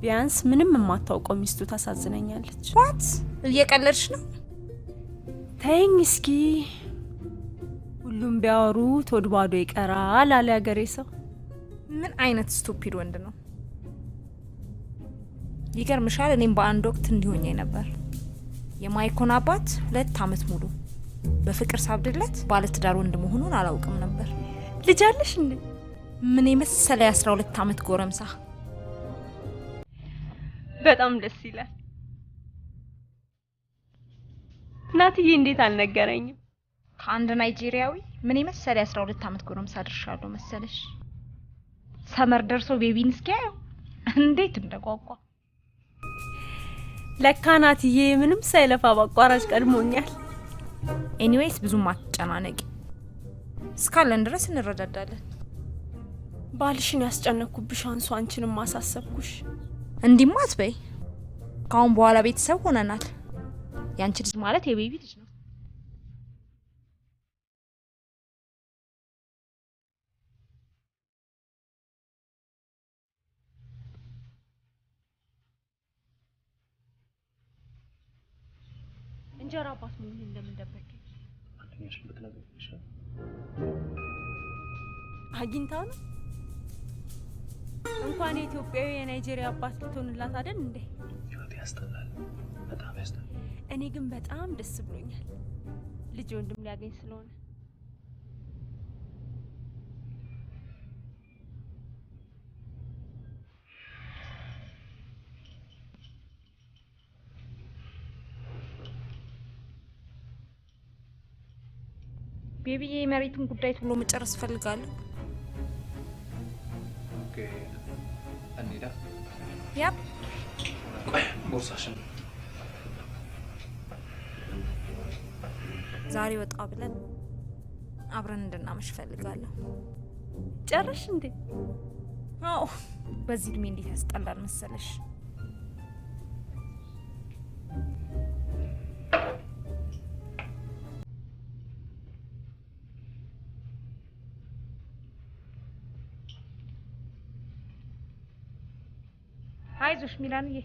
ቢያንስ ምንም የማታውቀው ሚስቱ ታሳዝነኛለች። ዋት? እየቀለድሽ ነው? ተይኝ እስኪ። ሁሉም ቢያወሩ ሆድ ባዶ ይቀራል አለ ያገሬ ሰው። ምን አይነት ስቱፒድ ወንድ ነው? ይገርምሻል፣ እኔም በአንድ ወቅት እንዲሆኜ ነበር። የማይኮን አባት 2 አመት ሙሉ በፍቅር ሳብድለት ባለትዳር ወንድ መሆኑን አላውቅም ነበር። ልጅ አለሽ እንዴ? ምን የመሰለ 12 አመት ጎረምሳ። በጣም ደስ ይላል። ናትዬ እንዴት አልነገረኝም? ከአንድ ናይጄሪያዊ ምን የመሰለ 12 አመት ጎረምሳ ድርሻለሁ መሰለሽ። ሰመር ደርሶ ቤቢን እስኪያየው እንዴት እንደጓጓ። ለካ ናትዬ ምንም ሳይለፋ በአቋራጭ ቀድሞኛል። ኤኒዌይስ ብዙም አትጨናነቂ፣ እስካለን ድረስ እንረዳዳለን። ባልሽን ያስጨነኩብሽ አንሱ አንቺንም ማሳሰብኩሽ። እንዲማ አትበይ። ካሁን በኋላ ቤተሰብ ሆነናል። ያንቺ ልጅ ማለት የቤቢ ልጅ ነው። እንጀራ አባት ምን እንደምንደበቀኝ አንደኛሽ ብትነግሪሽ አግኝታ ነው። እንኳን የኢትዮጵያዊ የናይጄሪያ አባት ልትሆንላት አይደል እንዴ? ህይወት ያስጠላል፣ በጣም ያስጠላል። እኔ ግን በጣም ደስ ብሎኛል ልጅ ወንድም ሊያገኝ ስለሆነ። ቤቢዬ የመሬቱን ጉዳይ ቶሎ መጨረስ ፈልጋለሁ። ኦኬ እንዴዳ ያ ቦርሳሽን ዛሬ ወጣ ብለን አብረን እንድናመሽ ፈልጋለሁ። ጨረሽ እንዴ? አዎ፣ በዚህ እድሜ እንዴት ያስጠላል መሰለሽ። አይዞሽ ሚላንዬ።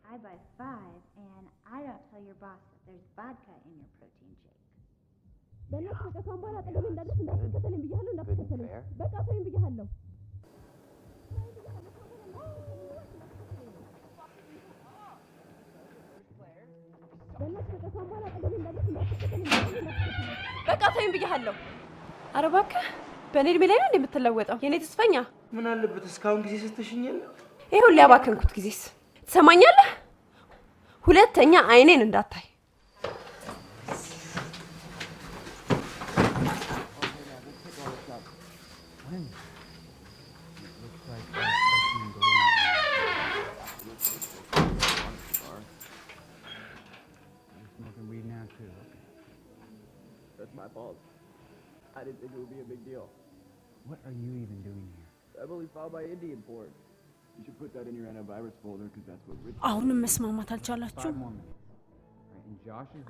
I buy 5 and I don't tell your boss that there's vodka in your protein shake. በቃ ተይኝ ብያለሁ። ኧረ እባክህ በእኔ እድሜ ላይ ነው እንደምትለወጠው የኔ ተስፈኛ። ምን አለበት እስካሁን ጊዜ ሰጥተሽኛል? ይሄው ሊያባከንኩት ጊዜስ ትሰማኛለህ? ሁለተኛ አይኔን እንዳታይ። That's my fault. I didn't think it would be a big deal. What are you even doing here? I believe filed by Indian port. You should put that in your antivirus folder because that's what Rich... አሁንም መስማማት አልቻላችሁ?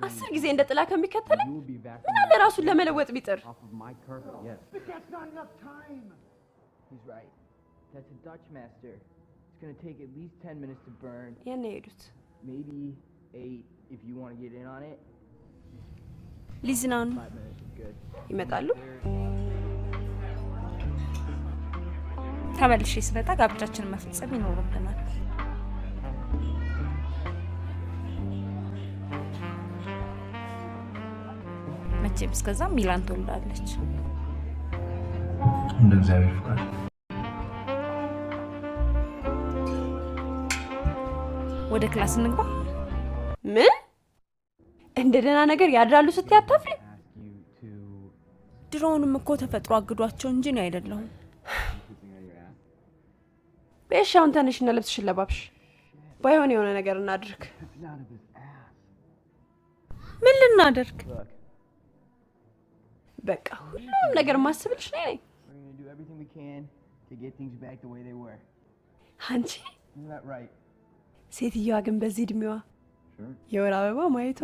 10 ጊዜ እንደ ጥላ ከሚከተለኝ ምን አለ ራሱን ለመለወጥ ቢጥር? That's not enough time. He's right. That's a Dutch master. It's going to take at least 10 minutes to burn. የኔ ሄዱት Maybe 8 if you want to get in on it. ሊዝናኑ 5 minutes is good. ይመጣሉ። ተመልሼ ስመጣ ጋብቻችንን መፈጸም ይኖርብናል። መቼም እስከዛ ሚላን ትወልዳለች። እንደ እግዚአብሔር ፍቃድ። ወደ ክላስ እንግባ። ምን እንደ ደህና ነገር ያድራሉ ስትይ አታፍሪ? ድሮውንም እኮ ተፈጥሮ አግዷቸው እንጂ ነው አይደለሁም። በሻውን ተነሽና ልብስሽን ለባብሽ። ባይሆን የሆነ ነገር እናድርግ። ምን ልናደርግ? በቃ ሁሉም ነገር ማስብልሽ ነኝ። We're going to do everything we can to get things back the way they were. አንቺ Isn't that right? ሴትዮዋ ግን በዚህ እድሜዋ የወር አበባ ማየቷ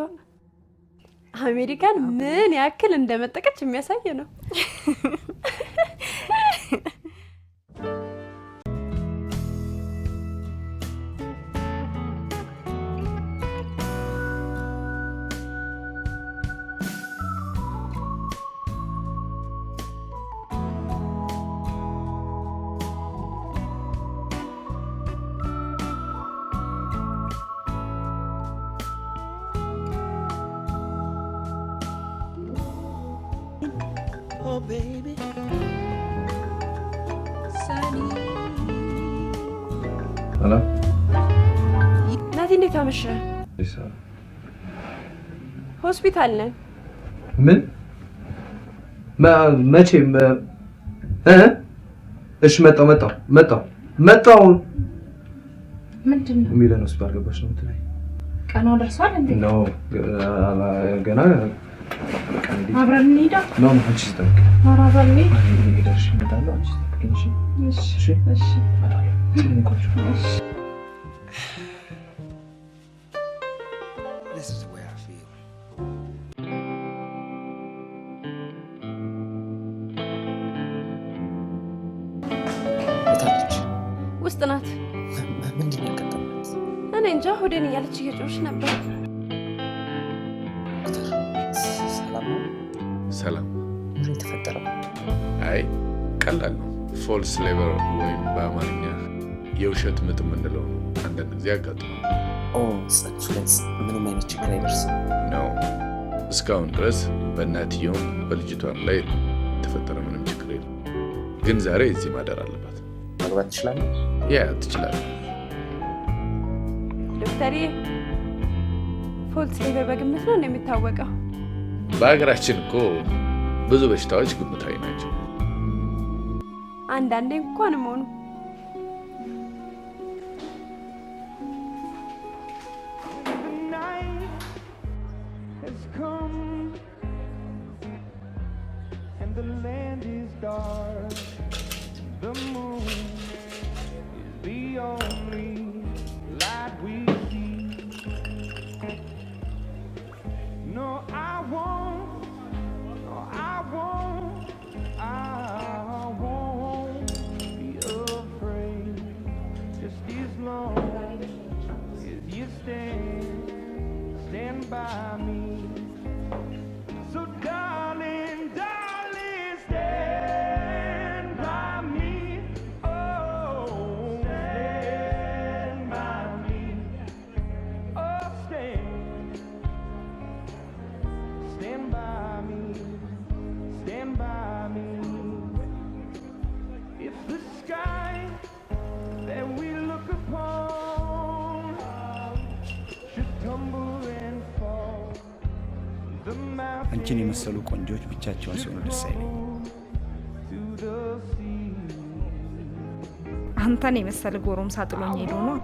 አሜሪካን ምን ያክል እንደመጠቀች የሚያሳይ ነው። Oh baby. Hello? ናቲ እንዴት አመሸ? ሆስፒታል ነን። ምን? መቼም እሺ መጣው ምንድን ነው? ሚላን ሆስፒታል ገባሽ ነው የምትለኝ? ቀኗ ደርሷል እንዴ? ነው ገና አብረን እንሂዳ። ነው አንቺ ስትጠብቂ አብረን እንሂድ። ሄደሽ እመጣለሁ። አንቺ ስትጠብቂኝ። እሺ እሺ። This is the way I feel. የታለች? ውስጥ ናት። ምንድን ነው ያጋጠማት? እኔ እንጃ ሆዴን እያለች እየጮሽ ነበር። ሰላም ነው? ሰላም። ምን የተፈጠረው? አይ ቀላል ነው። ፎልስ ሌበር ወይም በአማርኛ የውሸት ምጥ የምንለው ነው። አንዳንድ ጊዜ ያጋጥማል። ጽንሱ ላይ ምንም አይነት ችግር አይደርስም ነው። እስካሁን ድረስ በእናትየውም በልጅቷም ላይ ተፈጠረ ምንም ችግር የለም። ግን ዛሬ እዚህ ማደር አለባት። መግባት ትችላለህ? ያ ትችላለህ። ዶክተር ፎልስ ሌቨር በግምት ነው የሚታወቀው? በሀገራችን እኮ ብዙ በሽታዎች ግምታዊ ናቸው። አንዳንዴ እንኳን መሆኑ አንቺን የመሰሉ ቆንጆች ብቻቸውን ሲሆኑ ደስ አይለኝ። አንተን የመሰለ ጎረምሳ ጥሎኝ ሄዶ ነው።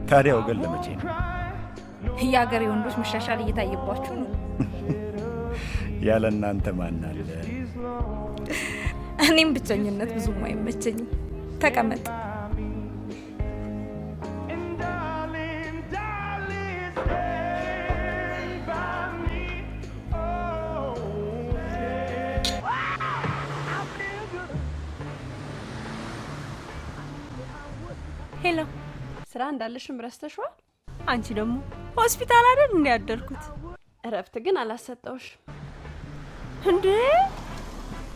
ታዲያ ወገን ለመቼ ነው? የሀገሬ ወንዶች መሻሻል እየታየባችሁ ነው። ያለ እናንተ ማን አለ? እኔም ብቸኝነት ብዙም አይመቸኝም። ተቀመጥ። ሄሎ፣ ስራ እንዳለሽም ረስተሽዋል? አንቺ ደግሞ ሆስፒታል አይደል እንዴ ያደርኩት? እረፍት ግን አላሰጠውሽ እንዴ?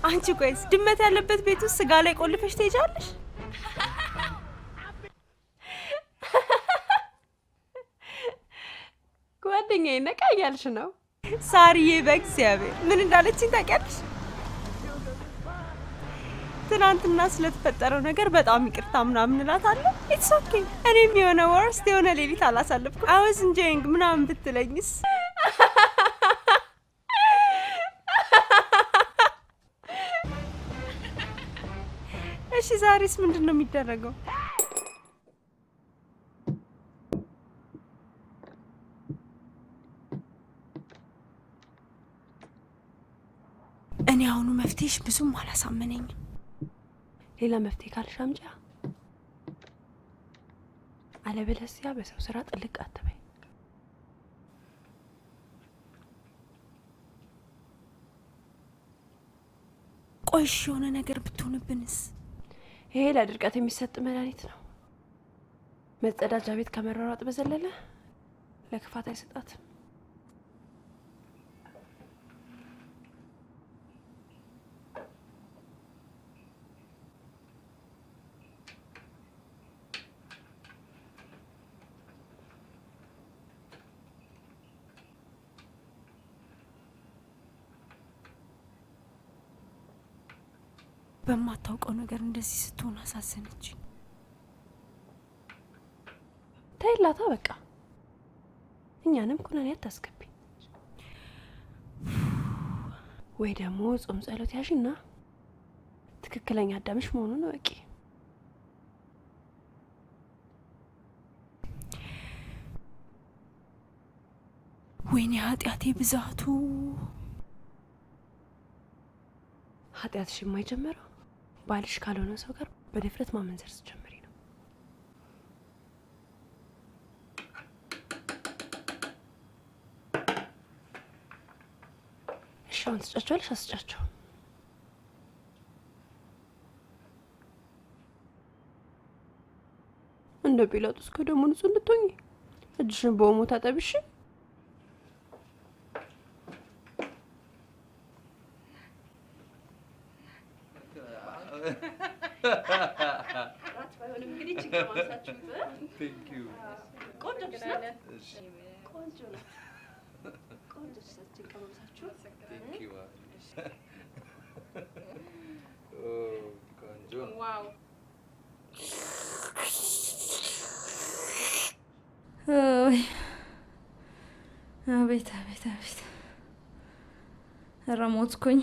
አንቺ ቆይስ ድመት ያለበት ቤት ውስጥ ስጋ ላይ ቆልፈሽ ትሄጃለሽ? ጓደኛዬ ነቃ እያልሽ ነው? ሳርዬ በእግዚአብሔር ምን እንዳለችኝ ታውቂያለሽ? ትናንትና ስለተፈጠረው ነገር በጣም ይቅርታ ምናምን እላታለሁ። ኢትስ ኦኬ። እኔም የሆነ ወርስት የሆነ ሌሊት አላሳለፍኩም። አይ ዋዝ ኢንጆይንግ ምናምን ብትለኝስ? እሺ ዛሬስ ምንድን ነው የሚደረገው? እኔ አሁኑ መፍትሄሽ ብዙም አላሳመነኝም። ሌላ መፍትሄ ካልሽ አምጪ፣ አለበለዚያ በሰው ስራ ጥልቅ አትበይ። ቆይሽ የሆነ ነገር ብትሆንብንስ? ይሄ ለድርቀት የሚሰጥ መድኃኒት ነው። መጸዳጃ ቤት ከመሯሯጥ በዘለለ ለክፋት አይሰጣትም። በማታውቀው ነገር እንደዚህ ስትሆን አሳዘነች። ተይላታ በቃ እኛንም ኩነኔ አታስገቢ። ወይ ደግሞ ጾም ጸሎት ያዥና ትክክለኛ አዳምሽ መሆኑን ወቂ። ወይኔ ኃጢአቴ ብዛቱ። ኃጢአትሽ የማይጀምረው ባልሽ ካልሆነ ሰው ጋር በድፍረት ማመንዘር ስትጀምሪ ነው። እሺ አሁን ትጫቸዋለሽ? አስጫቸው። እንደ ጲላጦስ ከደሙ ንጹህ እንድትሆኚ እጅሽን በኦሞ ታጠቢሽ። ቆንጆ ሰርቼ ቀመሳችሁ። ቆንጆ ዋው አቤት አቤት አቤት ረሞትኩኝ።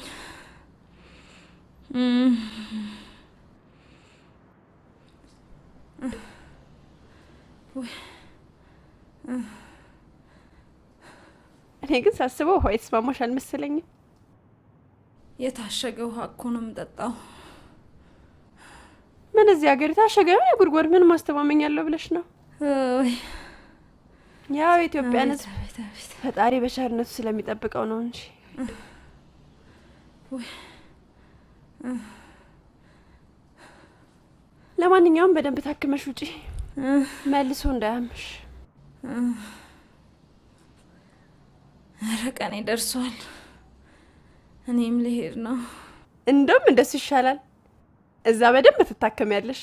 እኔ ግን ሳስበው ውሃ የተስማማሽ አልመሰለኝም። የታሸገ ውሃ እኮ ነው የምጠጣው። ምን እዚህ ሀገር የታሸገ የጉድጓድ ምን ማስተማመኛለሁ ብለሽ ነው? ያው የኢትዮጵያን ሕዝብ ፈጣሪ በቸርነቱ ስለሚጠብቀው ነው እንጂ። ለማንኛውም በደንብ ታክመሽ ውጪ፣ መልሶ እንዳያምሽ። ኧረ ቀኔ ደርሷል። እኔም ልሄድ ነው። እንደውም እንደሱ ይሻላል። እዛ በደንብ ትታከሚያለሽ።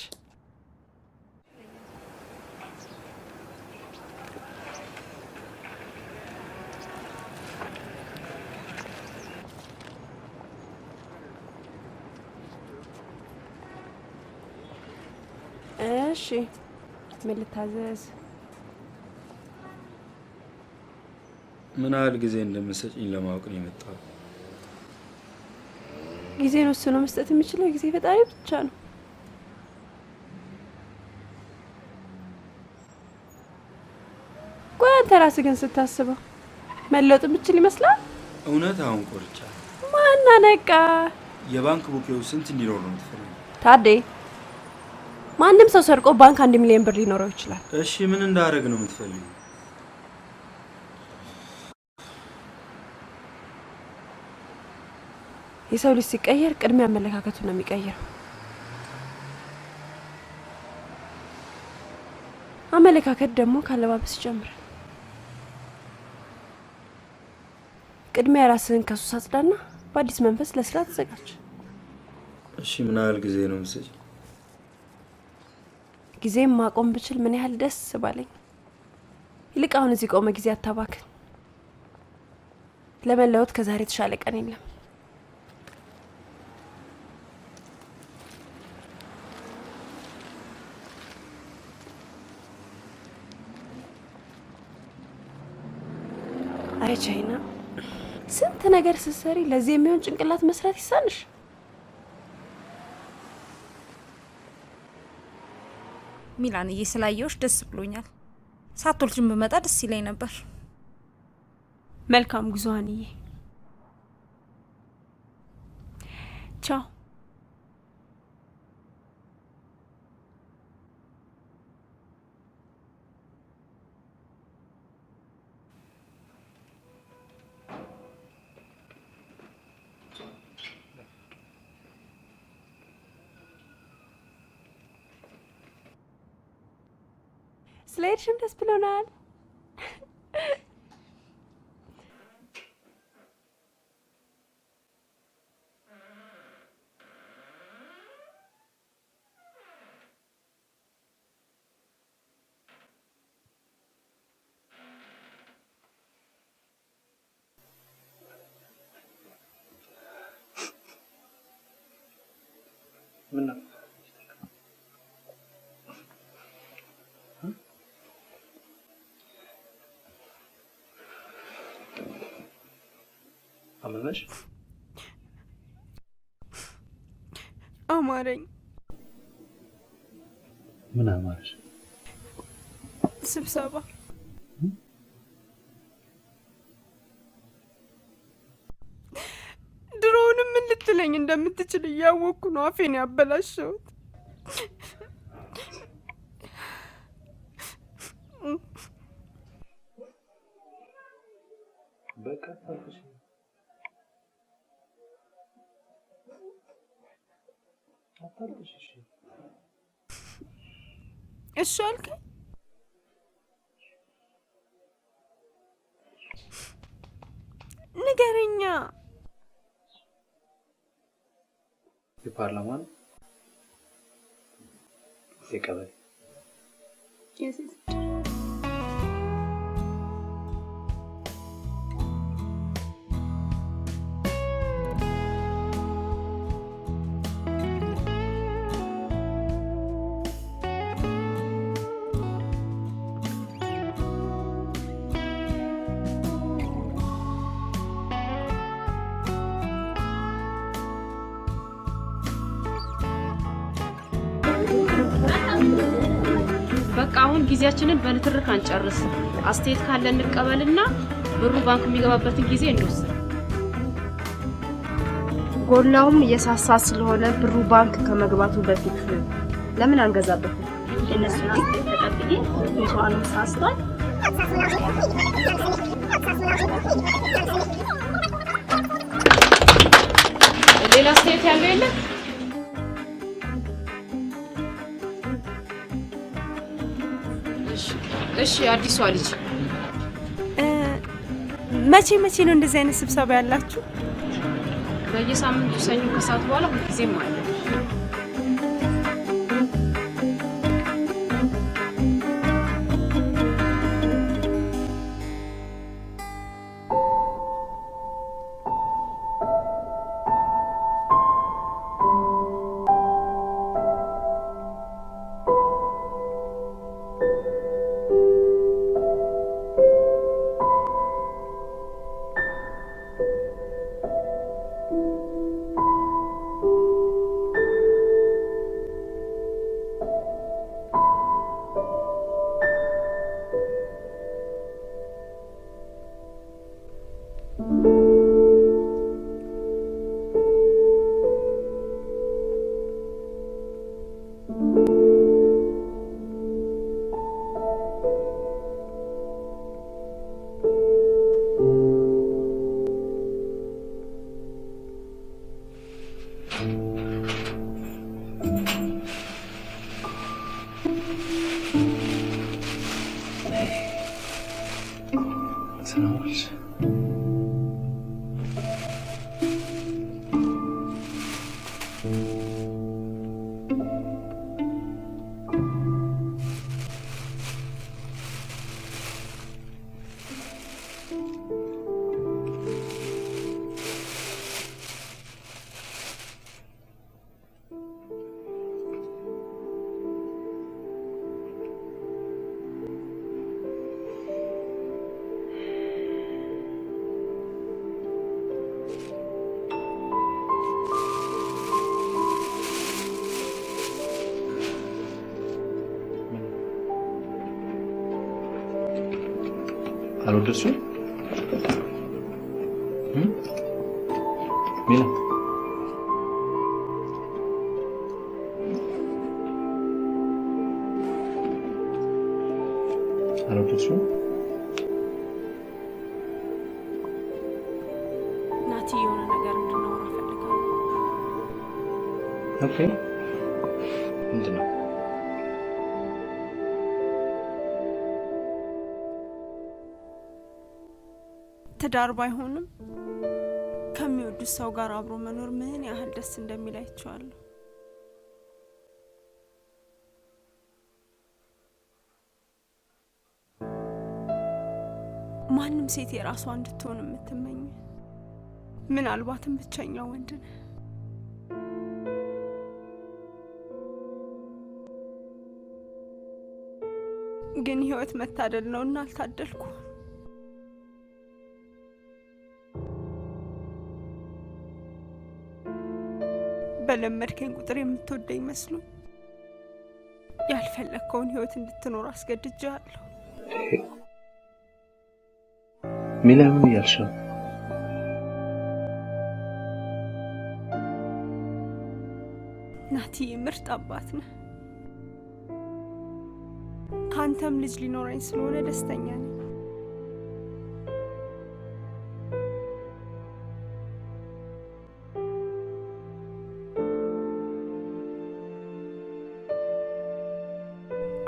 እሺ ምን ልታዘዝ? ምን ያህል ጊዜ እንደምትሰጪኝ ለማወቅ ነው የመጣው። ጊዜን ወስኖ መስጠት የሚችለው ጊዜ ፈጣሪ ብቻ ነው። ቆይ አንተ ራስህ ግን ስታስበው መለወጥ የምችል ይመስላል? እውነት አሁን ቆርጫ ማን ነቃ? የባንክ ቡኬው ስንት እንዲኖር ነው የምትፈልጊው? ታዴ ማንም ሰው ሰርቆ ባንክ 1 ሚሊዮን ብር ሊኖረው ይችላል። እሺ ምን እንዳደረግ ነው የምትፈልጊው? የሰው ልጅ ሲቀየር ቅድሚያ አመለካከቱን ነው የሚቀየረው። አመለካከት ደግሞ ካለባበስ ይጀምራል። ቅድሚያ ራስህን ከሱስ አጽዳና በአዲስ መንፈስ ለስራ ተዘጋጅ። እሺ ምን ያህል ጊዜ ነው የምትሰጪኝ? ጊዜም ማቆም ብችል ምን ያህል ደስ ባለኝ። ይልቅ አሁን እዚህ ቆመ ጊዜ አታባክን። ለመለወጥ ከዛሬ የተሻለ ቀን የለም። አይ ቻይና ስንት ነገር ስትሰሪ ለዚህ የሚሆን ጭንቅላት መስራት ይሳንሽ። ሚላንዬ ስላየሁሽ ደስ ብሎኛል። ሳትወልጂም ብመጣ ደስ ይለኝ ነበር። መልካም ጉዞ አንዬ። ቻው። ስለሄድሽም ደስ ብሎናል። ምን ነው አመመሽ? አማረኝ። ምን አማረሽ? ስብሰባ ድሮውንም ምን ልትለኝ እንደምትችል እያወቅኩ ነው አፌን ያበላሸሁት። በቃ ታውቁሽ አታልቅሽ። እሺ አልከኝ። ንገረኛ። የፓርላማን የቀበሌ በቃ አሁን ጊዜያችንን በንትርክ አንጨርስ። አስተያየት ካለ እንቀበልና ብሩ ባንክ የሚገባበትን ጊዜ እንወስድ። ጎላውም እየሳሳ ስለሆነ ብሩ ባንክ ከመግባቱ በፊት ለምን አንገዛበትም? እነሱ ተቀብዬ የሷንም ሳስቷል። ሌላ አስተያየት ያለው የለም? እሺ አዲሷ ልጅ መቼ ነው እንደዚህ አይነት ስብሰባ ያላችሁ? በየሳምንቱ ሰኞ ከሰዓት በኋላ ሁልጊዜም አለ። አልወደድሽም? ሚላ አልወደድሽም? ናቲ የሆነ ነገር እንድናወራ ፈልጋለሁ። ኦኬ ምንድን ነው? ትዳር ባይሆንም ከሚወዱት ሰው ጋር አብሮ መኖር ምን ያህል ደስ እንደሚል አይቼዋለሁ። ማንም ሴት የራሷ እንድትሆን የምትመኝ ምናልባትም ብቸኛው ወንድ ነህ። ግን ህይወት መታደል ነውና አልታደልኩም። በለመድከኝ ቁጥር የምትወደኝ መስሎ ያልፈለግከውን ህይወት እንድትኖር አስገድጃለሁ። ሚላ ምን እያልሽ ነው? ናቲ ምርጥ አባት ነህ። ካንተም ልጅ ሊኖረኝ ስለሆነ ደስተኛ ነኝ።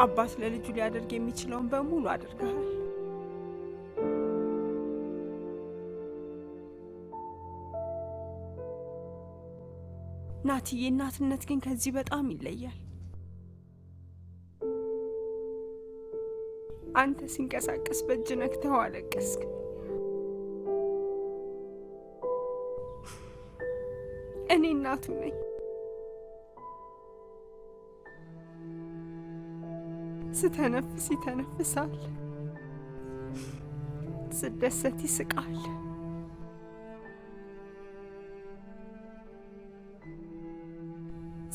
አባት ለልጁ ሊያደርግ የሚችለውን በሙሉ አድርገሃል። ናቲ የእናትነት ግን ከዚህ በጣም ይለያል። አንተ ሲንቀሳቀስ በእጅ ነክተው አለቀስክ። እኔ እናቱ ነኝ። ስተነፍስ ይተነፍሳል፣ ስደሰት ይስቃል።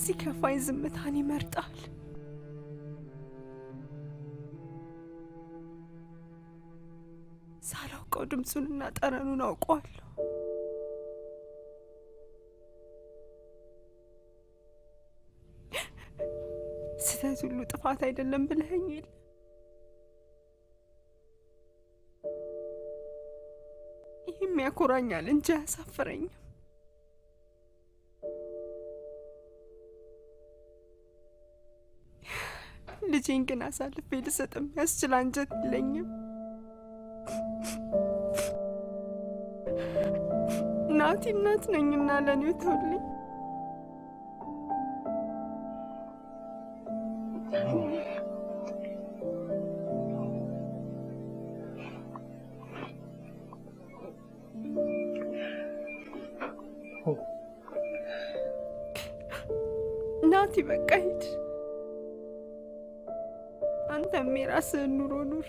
ሲከፋኝ ዝምታን ይመርጣል። የማላውቀው ድምፁንና ጠረኑን አውቀዋለሁ። ስህተት ሁሉ ጥፋት አይደለም ብለኸኝ የለ? ይህም ያኮራኛል እንጂ አያሳፍረኝም። ልጄን ግን አሳልፌ ልሰጥ የሚያስችል አንጀት የለኝም። ናቲ እናት ነኝና ለኔው ተውልኝ። ናቲ በቃ ሂድ። አንተም የራስህን ኑሮ ኑር።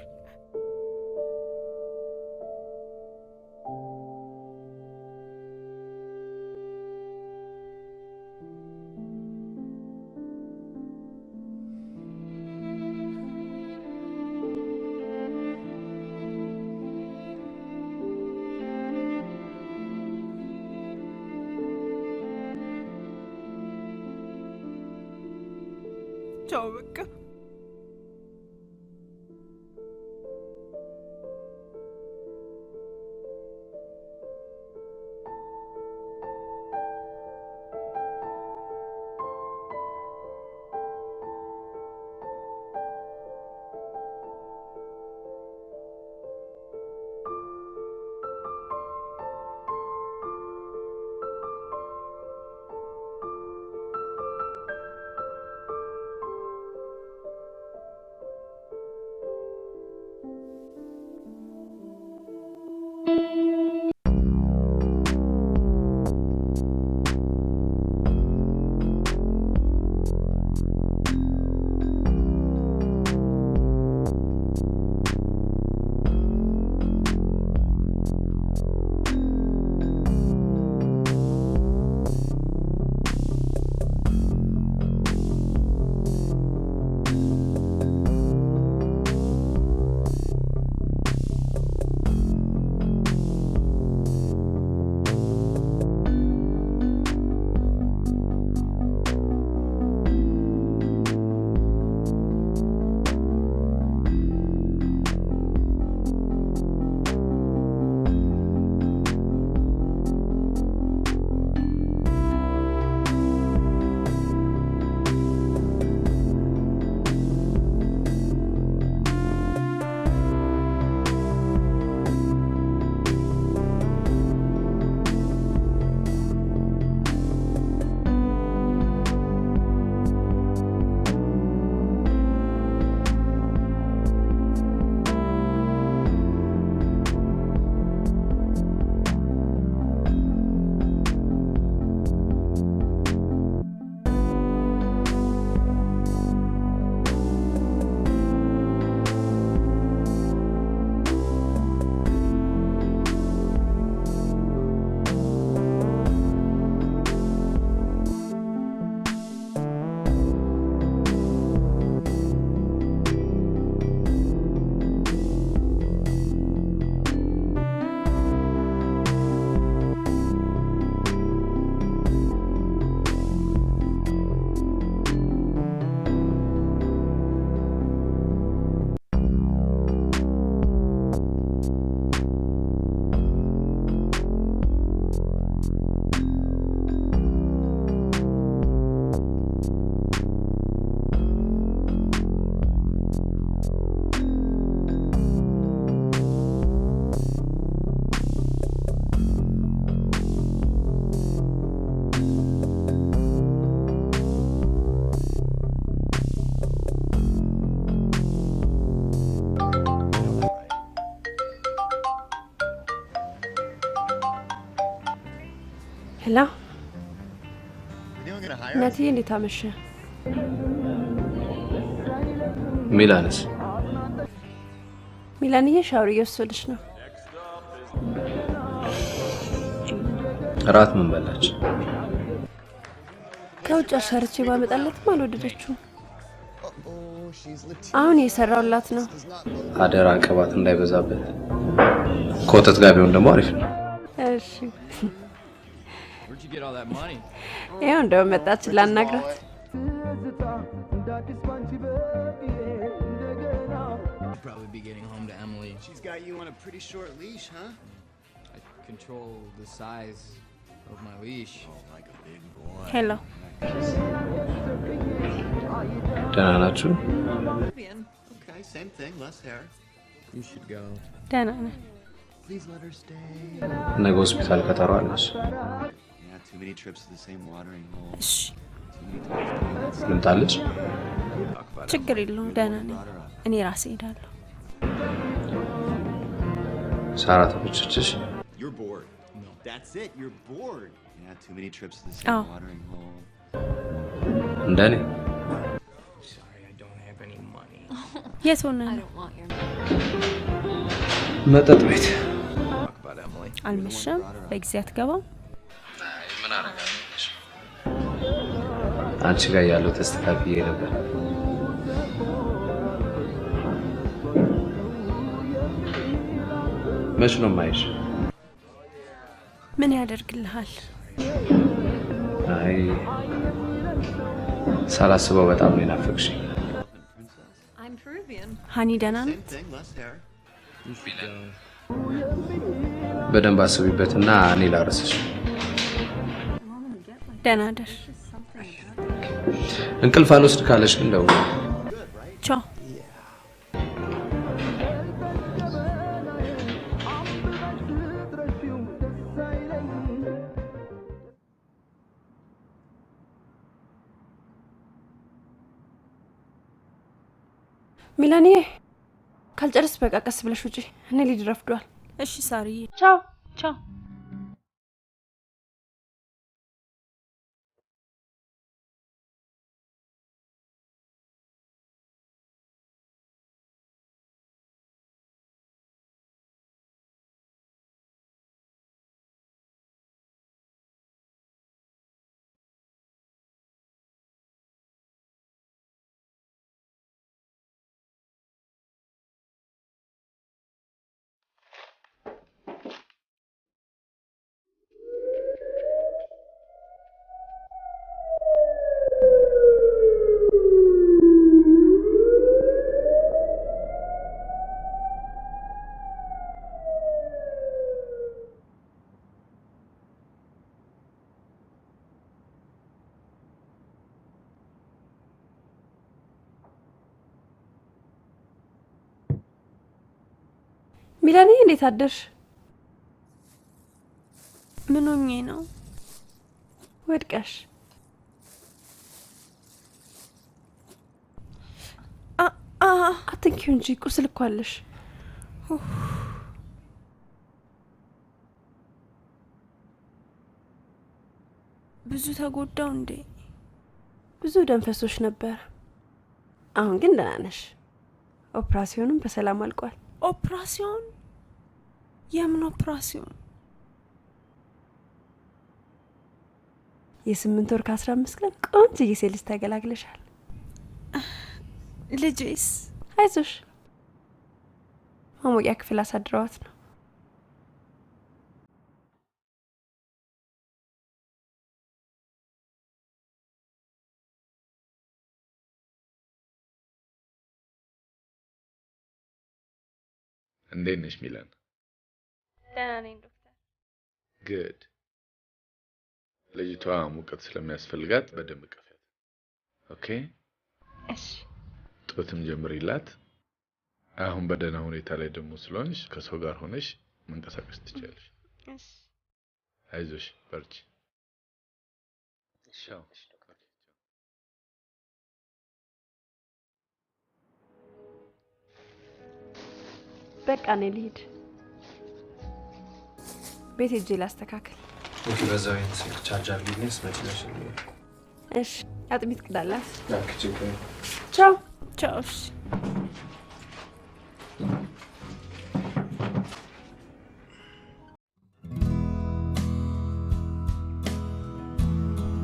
ቻው በቃ። ሄሎ ናቲ፣ እንዴት አመሸ? ሚላንስ? ሚላንዬ ሻወር እየወሰደች ነው። እራት ምን በላች? ከውጭ አሻርቼ ባመጣለትም አልወደደችውም። አሁን የሰራውላት ነው። አደራ ቅባት እንዳይበዛበት። ከወተት ጋር ቢሆን ደግሞ አሪፍ ነው። እሺ ይኸው እንደው መጣች ላናግራት። Probably be getting home to Emily. She's got you on a pretty short leash, huh? I control the size of my leash. Oh, like a big boy. Hello. ደህና ናችሁ? Okay, same thing, less hair. You should go. ደህና ነኝ። Please let her stay. ነገ ሆስፒታል ቀጠሮ አለሽ። Yeah, too many trips to the same watering hole. እሺ ልምጣልሽ? ችግር የለውም ደህና ነኝ። እኔ ራሴ ሄዳለሁ። ሳራ ተመቸችሽ? You're bored. No. That's it, you're bored. Yeah, too many trips to the same watering hole. እንደኔ Sorry, I don't have any money. የት ሆነህ ነው? መጠጥ ቤት። Talk about Emily. አልመሸም? በጊዜ አትገባም? ምን አደርጋለሁ? አንቺ ጋር ያለው ተስተካክዬ ነበር። መች ነው የማይሽ? ምን ያደርግልሃል? አይ ሳላስበው በጣም ነው የናፈቅሽኝ። ሀኒ ደህና Same ናት? thing, less hair. You should go. በደንብ አስቢበትና እኔ ላረስሽ። ደህና ደር። እንቅልፍ አልወስድ ካለሽ ግን ደውዪ። ቻው። ሚላኒ ካልጨርስ በቃ ቀስ ብለሽ ውጪ። እኔ ልጅ ረፍዷል። እሺ ሳርዬ። ቻው ቻው። ሚላኒ እንዴት አደርሽ? ምን ሆኜ ነው? ወድቀሽ? አትንኪው እንጂ ቁስል እኮ አለሽ። ብዙ ተጎዳው እንዴ? ብዙ ደም ፈሶሽ ነበር። አሁን ግን ደህና ነሽ። ኦፕራሲዮኑም በሰላም አልቋል። ኦፕራሲዮን? የምን ኦፕራሲዮን? የ8 ወር ከ15 ቀን ቆንጆ ሴት ልጅ ተገላግለሻል። ልጄስ? አይዞሽ ማሞቂያ ክፍል አሳድረዋት ነው። እንዴት ነሽ ሚላን? ደህና ነኝ ዶክተር። ግድ ልጅቷ ሙቀት ስለሚያስፈልጋት በደንብ ቀፊያት። ኦኬ እሺ። ጡትም ጀምሪላት። አሁን በደህና ሁኔታ ላይ ደግሞ ስለሆንሽ ከሰው ጋር ሆነሽ መንቀሳቀስ ትችያለሽ። እሺ። አይዞሽ በርቺ። ቻው። በቃ እኔ ልሂድ። ቤት ሄጄ ላስተካክል። ኦኬ በዛው ይሄን ስልክ ቻርጅ አድርጊልኝ ስመጪ ነው። እሺ አጥሚት ቅዳላት። ላክቺ ቆይ። ቻው ቻው። እሺ።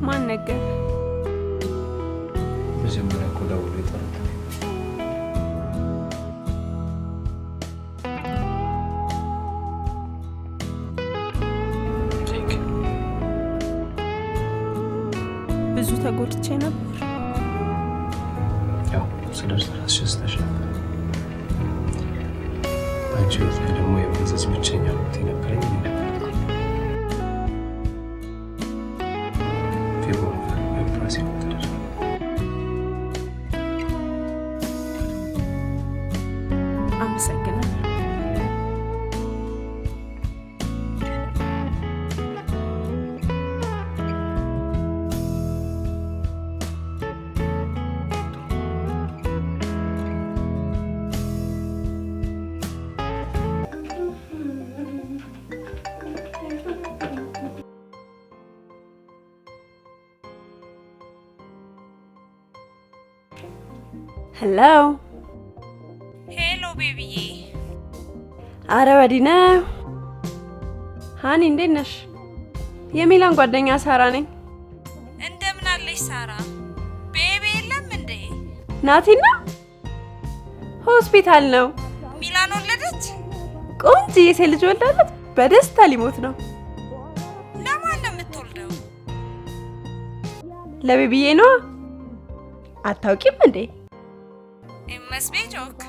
ማን ነገር? መጀመሪያ እኮ ደውሎ የጠራው ጎድቼ ነበር? ያው ስለዚህ ራስሽ ተሻለ አንቺ ደግሞ የመዘዝ ብቸኛ ወቅት ነበረኝ ሄሎ ሄሎ ቤቢዬ። አረ ወዲህ ነው። ሃኒ እንዴት ነሽ? የሚላን ጓደኛ ሳራ ነኝ። እንደምን አለሽ ሳራ? ቤቢ የለም እንዴ? ናቲና ሆስፒታል ነው። ሚላን ወለደች? ቆንጆ የሴት ልጅ ወልዳለች። በደስታ ሊሞት ነው። ለማን ነው የምትወልደው? ለቤቢዬ ነው። አታውቂም እንዴ? መስቤ ጆክ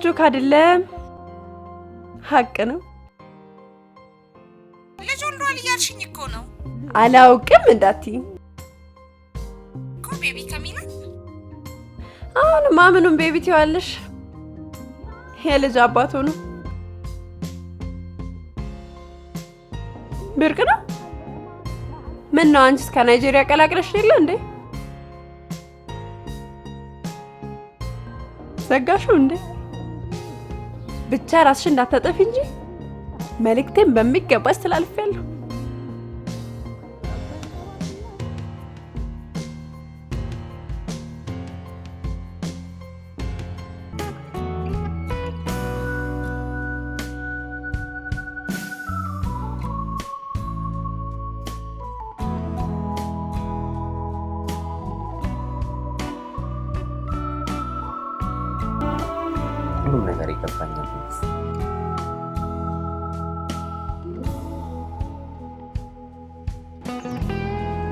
ጆክ አይደለም፣ ሀቅ ነው። ልጅ ወልዷል እያልሽኝ እኮ ነው። አላውቅም እንዳትዪ እኮ ቤቢ ከሚላን። አሁንማ ምኑን ቤቢ ትይዋለሽ? የልጅ አባቱ ነው። ብርቅ ነው። ምን ነው አንቺስ ከናይጄሪያ ቀላቅለሽ የለ እንዴ? ዘጋሽው እንዴ? ብቻ ራስሽ እንዳታጠፊ እንጂ መልእክቴን በሚገባ አስተላልፌያለሁ። ሁሉም ነገር ይገባኛል።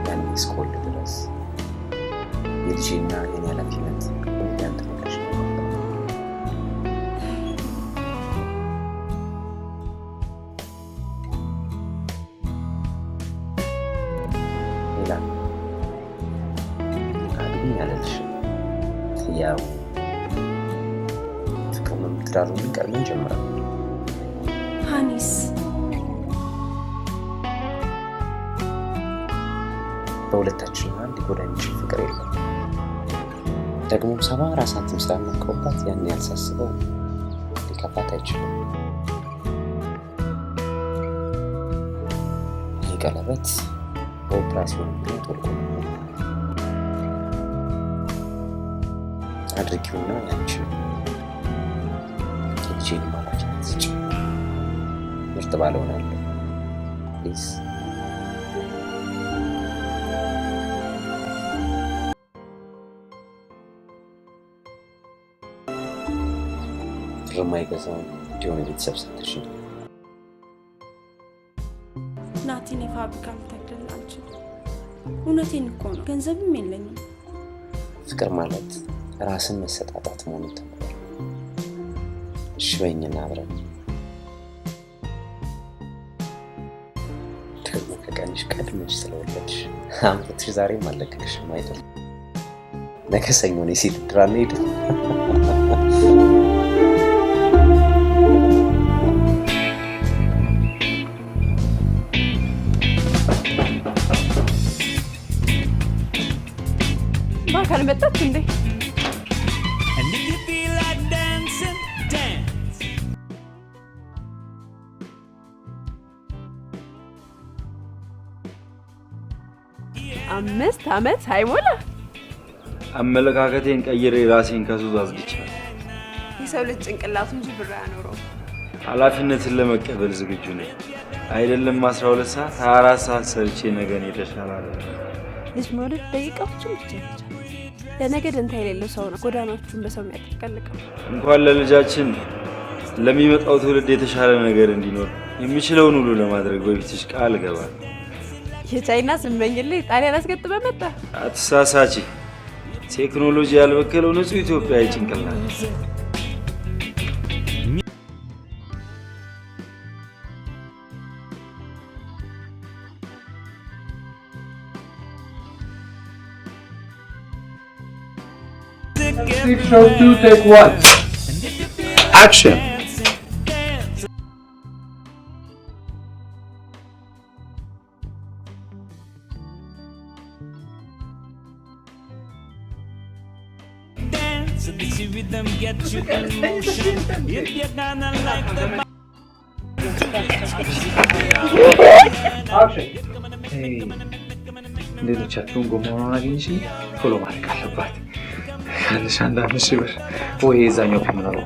ያኔ እስከወልድ ድረስ የልጄና የኔ ኃላፊነት ያንተ ነሽ። ሌላ አግኝ ያለልሽ ያው ትዳሩን ቀድመን ጀምረን ሃኒስ በሁለታችን መሀል ሊጎዳ የሚችል ፍቅር የለም። ደግሞ 74 ሳንቲም ስላልነካውባት ያን ያልሳስበው ሊከፋት አይችልም። ይህ ቀለበት በኦፕራሲዮን ምክንያት ወልቆ አድርጊውና ያንቺ ልጄን ማላችነት ስጭ ምርጥ ባለ ሆናለሁ። ፕሊዝ የማይገዛውን እንዲሆን ቤተሰብ ሰጥሽ ናቲን የፋብሪካ ልተክልል አልችልም። እውነቴን እኮ ነው። ገንዘብም የለኝም። ፍቅር ማለት ራስን መሰጣጣት መሆኑን ተምሯል። እሺ በይኝና አብረን ደግሞ ከቀንሽ ቀድመሽ ስለወለድሽ አምጥተሽ ዛሬም አለቅልሽም አይደል? ነገ ሰኞ ነው የሴት ድራ ነው ሄደ ባካል መጣች እንዴ? አምስት ዓመት ሳይሞላ አመለካከቴን ቀይሬ ራሴን ከሱስ አስግቻለሁ። የሰው ልጅ ጭንቅላቱ እንጂ ብር አያኖረው። ኃላፊነትን ለመቀበል ዝግጁ ነኝ። አይደለም 12 ሰዓት 24 ሰዓት ሰርቼ ነገን የተሻለ ልጅ መውለድ ደቂቃዎችን ብቻ ይቻላል። ለነገ ደንታ የሌለው ሰው ነው ጎዳናዎቹን በሰው የሚያጠቀልቀው። እንኳን ለልጃችን ለሚመጣው ትውልድ የተሻለ ነገር እንዲኖር የሚችለውን ሁሉ ለማድረግ በፊትሽ ቃል እገባለሁ። የቻይና ስመኝልህ ጣሊያን አስገጥመ መጣ። አትሳሳቺ። ቴክኖሎጂ ያልበከለው ንጹህ ኢትዮጵያዊ ጭንቅላት። Show 2, take 1. Action. ሌሎቻችሁን ጎማውን አግኝሽ ፎሎ ማድረግ አለባት። ትንሽ አንድ 5,000 ብር ወይ የዛኛው ፊልም ነው።